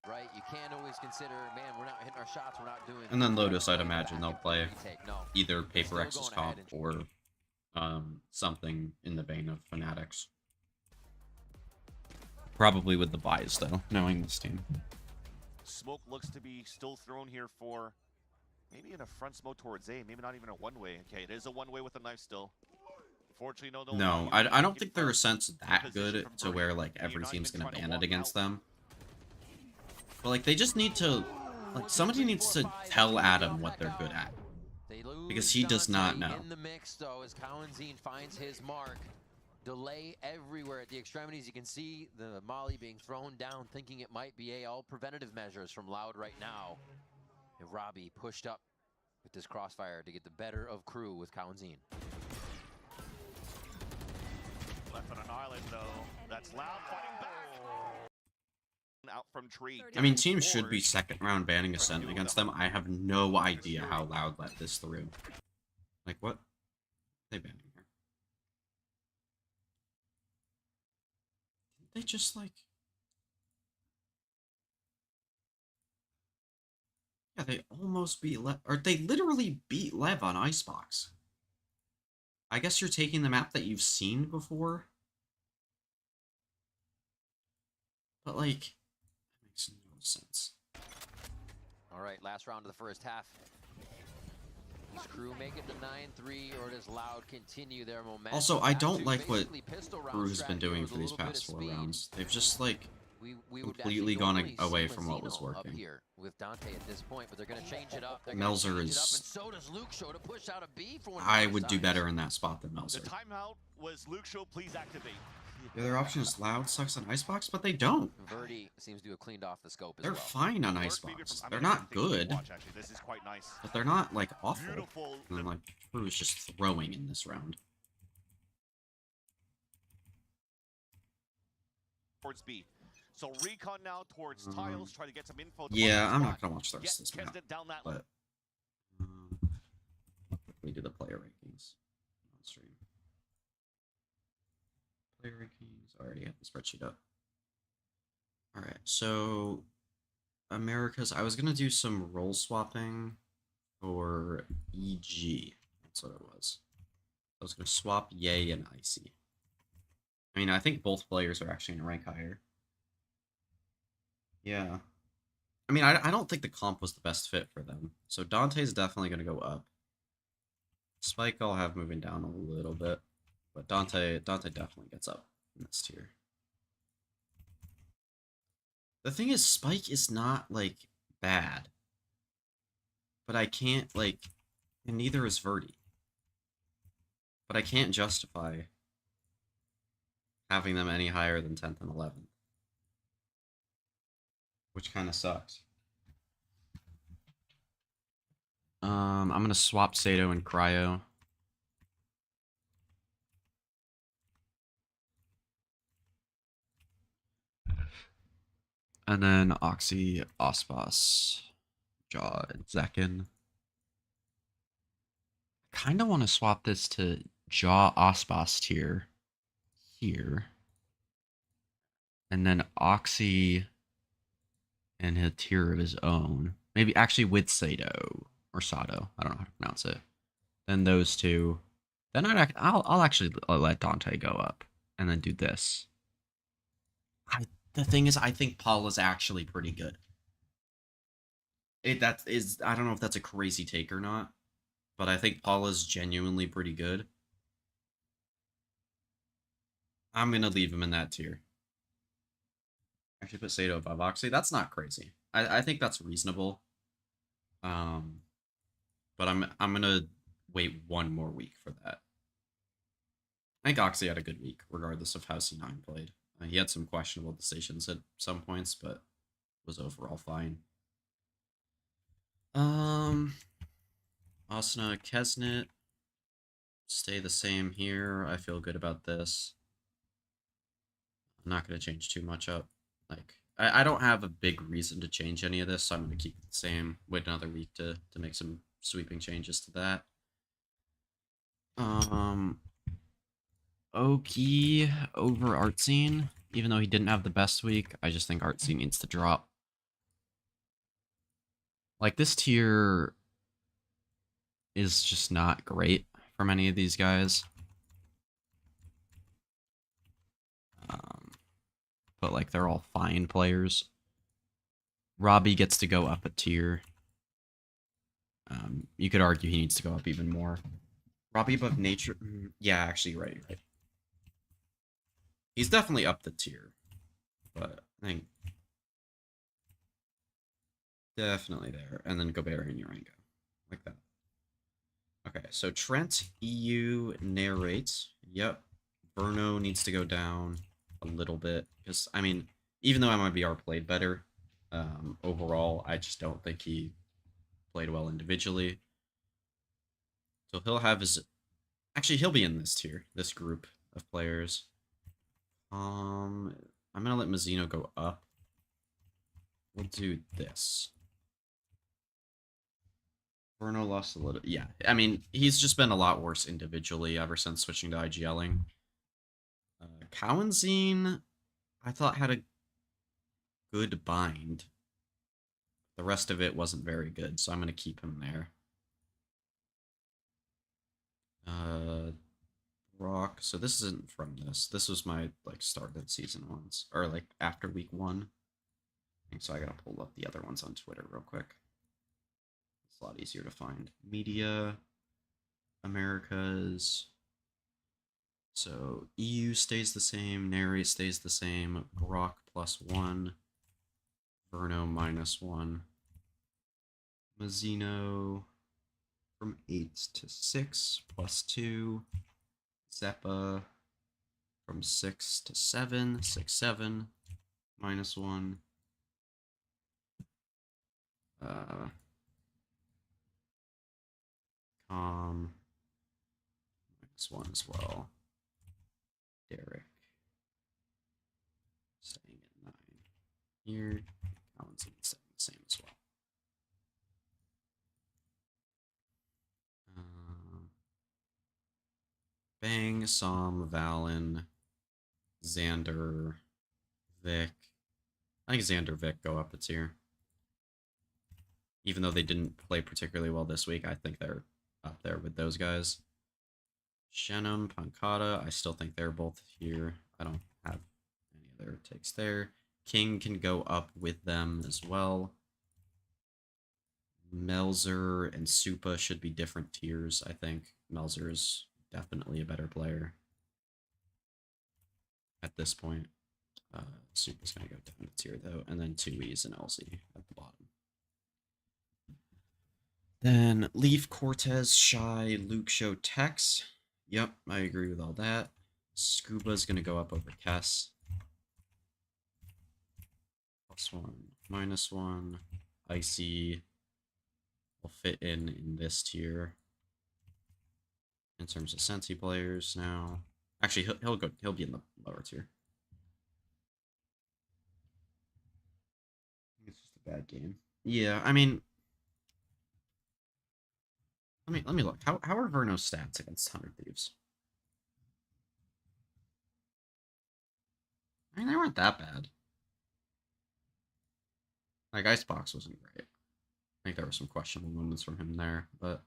Right, you can't always consider, man, we're not hitting our shots, we're not doing. And then Lotus, I'd imagine they'll play No, either Paper still X's going ahead comp or something in the vein of Fanatics. Probably with the buys, though, knowing this team. Smoke looks to be still thrown here for maybe in a front smoke towards A, maybe not even a one-way. Okay, it is a one-way with a knife still. Unfortunately, No, I don't think they're a sense that good to where, like, every team's gonna ban it against them. But, like, they just need to, like, somebody needs to tell Adam what they're good at. Because he does not know. In the mix, though, as Cowanzine finds his mark. Delay everywhere at the extremities. You can see the molly being thrown down, thinking it might be all preventative measures from Loud right now. And Robbie pushed up with this crossfire to get the better of KRU with Cowanzine. Left on an island, though. That's Loud fighting back. Out from tree. I mean, teams should be second round banning Ascent against them. I have no idea how Loud let this through. Like, what? They banning her. They just, like... Yeah, they almost beat Lev, or they literally beat Lev on Icebox. I guess you're taking the map that you've seen before. But, like, that makes no sense. All right, last round of the first half. Does KRU make it to 9-3, or does Loud continue their momentum? Also, I don't like what KRU has been doing for these past 4 rounds. They've just, like, completely gone away from what was working. Here with Dante at this point, but they're going to change it up. Melzer is... So does Luke Show to push out a B for I would do better in that spot than Melzer. The timeout was Luke Show, please activate. The other option is Loud sucks on Icebox, but they don't. Verdi seems to have cleaned off the scope as They're well. fine on Icebox. They're not good, This is quite nice. but they're not, like, awful. Beautiful. And then, like, KRU is just throwing in this round. Towards B. So Recon now towards Tiles, try to get some info. Yeah, I'm not gonna watch the rest of this Get map, down that but we do the player rankings on stream. Player rankings. I already have the spreadsheet up. All right, so Americas. I was gonna do some role swapping for EG. That's what it was. I was gonna swap Ye and Icy. I mean, I think both players are actually gonna rank higher. Yeah. I mean, I don't think the comp was the best fit for them. So Dante's definitely going to go up. Spike I'll have moving down a little bit. But Dante definitely gets up in this tier. The thing is, Spike is not, like, bad. But I can't, like... And neither is Verdi. But I can't justify having them any higher than 10th and 11th. Which kind of sucks. I'm gonna swap Sato and Cryo. And then Oxy, Ospas, Jaw, and Zekin. Kind of want to swap this to Jaw Ospas tier here. And then Oxy and a tier of his own. Maybe actually with Sato or Sato. I don't know how to pronounce it. Then those two. Then I'll actually let Dante go up and then do this. The thing is, I think Paul is actually pretty good. I don't know if that's a crazy take or not, but I think Paul is genuinely pretty good. I'm gonna leave him in that tier. Actually put Sato above Oxy. That's not crazy. I think that's reasonable. But I'm gonna wait one more week for that. I think Oxy had a good week, regardless of how C9 played. He had some questionable decisions at some points, but was overall fine. Asuna, Kesnet stay the same here. I feel good about this. I'm not gonna change too much up. Like, I don't have a big reason to change any of this, so I'm going to keep it the same. Wait another week to make some sweeping changes to that. Oki over Artscene. Even though he didn't have the best week, I just think Artscene needs to drop. Like, this tier is just not great for many of these guys. But, like, they're all fine players. Robbie gets to go up a tier. You could argue he needs to go up even more. Robbie above Nature... Yeah, actually, you're right. He's definitely up the tier. But I think... Definitely there. And then Gobert and Urango. Like that. Okay, so Trent, EU, narrates. Yep. Verno needs to go down a little bit. Because, I mean, even though MIBR played better, overall, I just don't think he played well individually. So he'll have his... Actually, he'll be in this tier, this group of players. I'm going to let Mazzino go up. We'll do this. Verno lost a little... Yeah, I mean, he's just been a lot worse individually ever since switching to IGLing. Cowanzine, I thought had a good bind. The rest of it wasn't very good, so I'm going to keep him there. Rock. So this isn't from this. This was my, like, started season ones. Or, like, after week 1. So I gotta pull up the other ones on Twitter real quick. It's a lot easier to find. Media. Americas. So EU stays the same. Neri stays the same. Grok +1. Verno -1. Mazzino from 8 to 6 +2. Zeppa from 6 to 7, 6, 7, -1. Com -1 as well. Derek staying at 9 here. Colin's staying the same as well. Bang, Som, Valen, Xander, Vic. I think Xander, Vic go up a tier. Even though they didn't play particularly well this week, I think they're up there with those guys. Shenum, Pancata, I still think they're both here. I don't have any other takes there. King can go up with them as well. Melzer and Supa should be different tiers, I think. Melzer is definitely a better player at this point. Supa's going to go down a tier, though. And then 2Es and LZ at the bottom. Then Leaf, Cortez, Shy, Luke Show, Tex. Yep, I agree with all that. Scuba's going to go up over Kess. +1, -1. Icy will fit in this tier. In terms of Sensi players now. Actually, he'll be in the lower tier. It's just a bad game. Yeah, I mean, let me look. How are Verno's stats against 100 Thieves? I mean, they weren't that bad. Like, Icebox wasn't great. I think there were some questionable moments from him there, but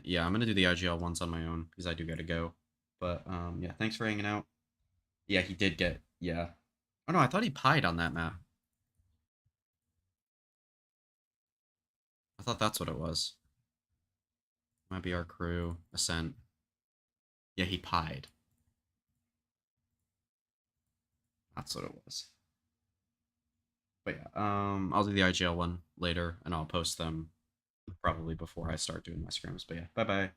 yeah, I'm gonna do the IGL ones on my own because I do gotta go. But yeah, thanks for hanging out. Yeah, he did get, yeah. Oh no, I thought he pied on that map. I thought that's what it was. Might be our crew. Ascent. Yeah, he pied. That's what it was. But yeah, I'll do the IGL one later, and I'll post them probably before I start doing my scrims. But yeah, bye-bye.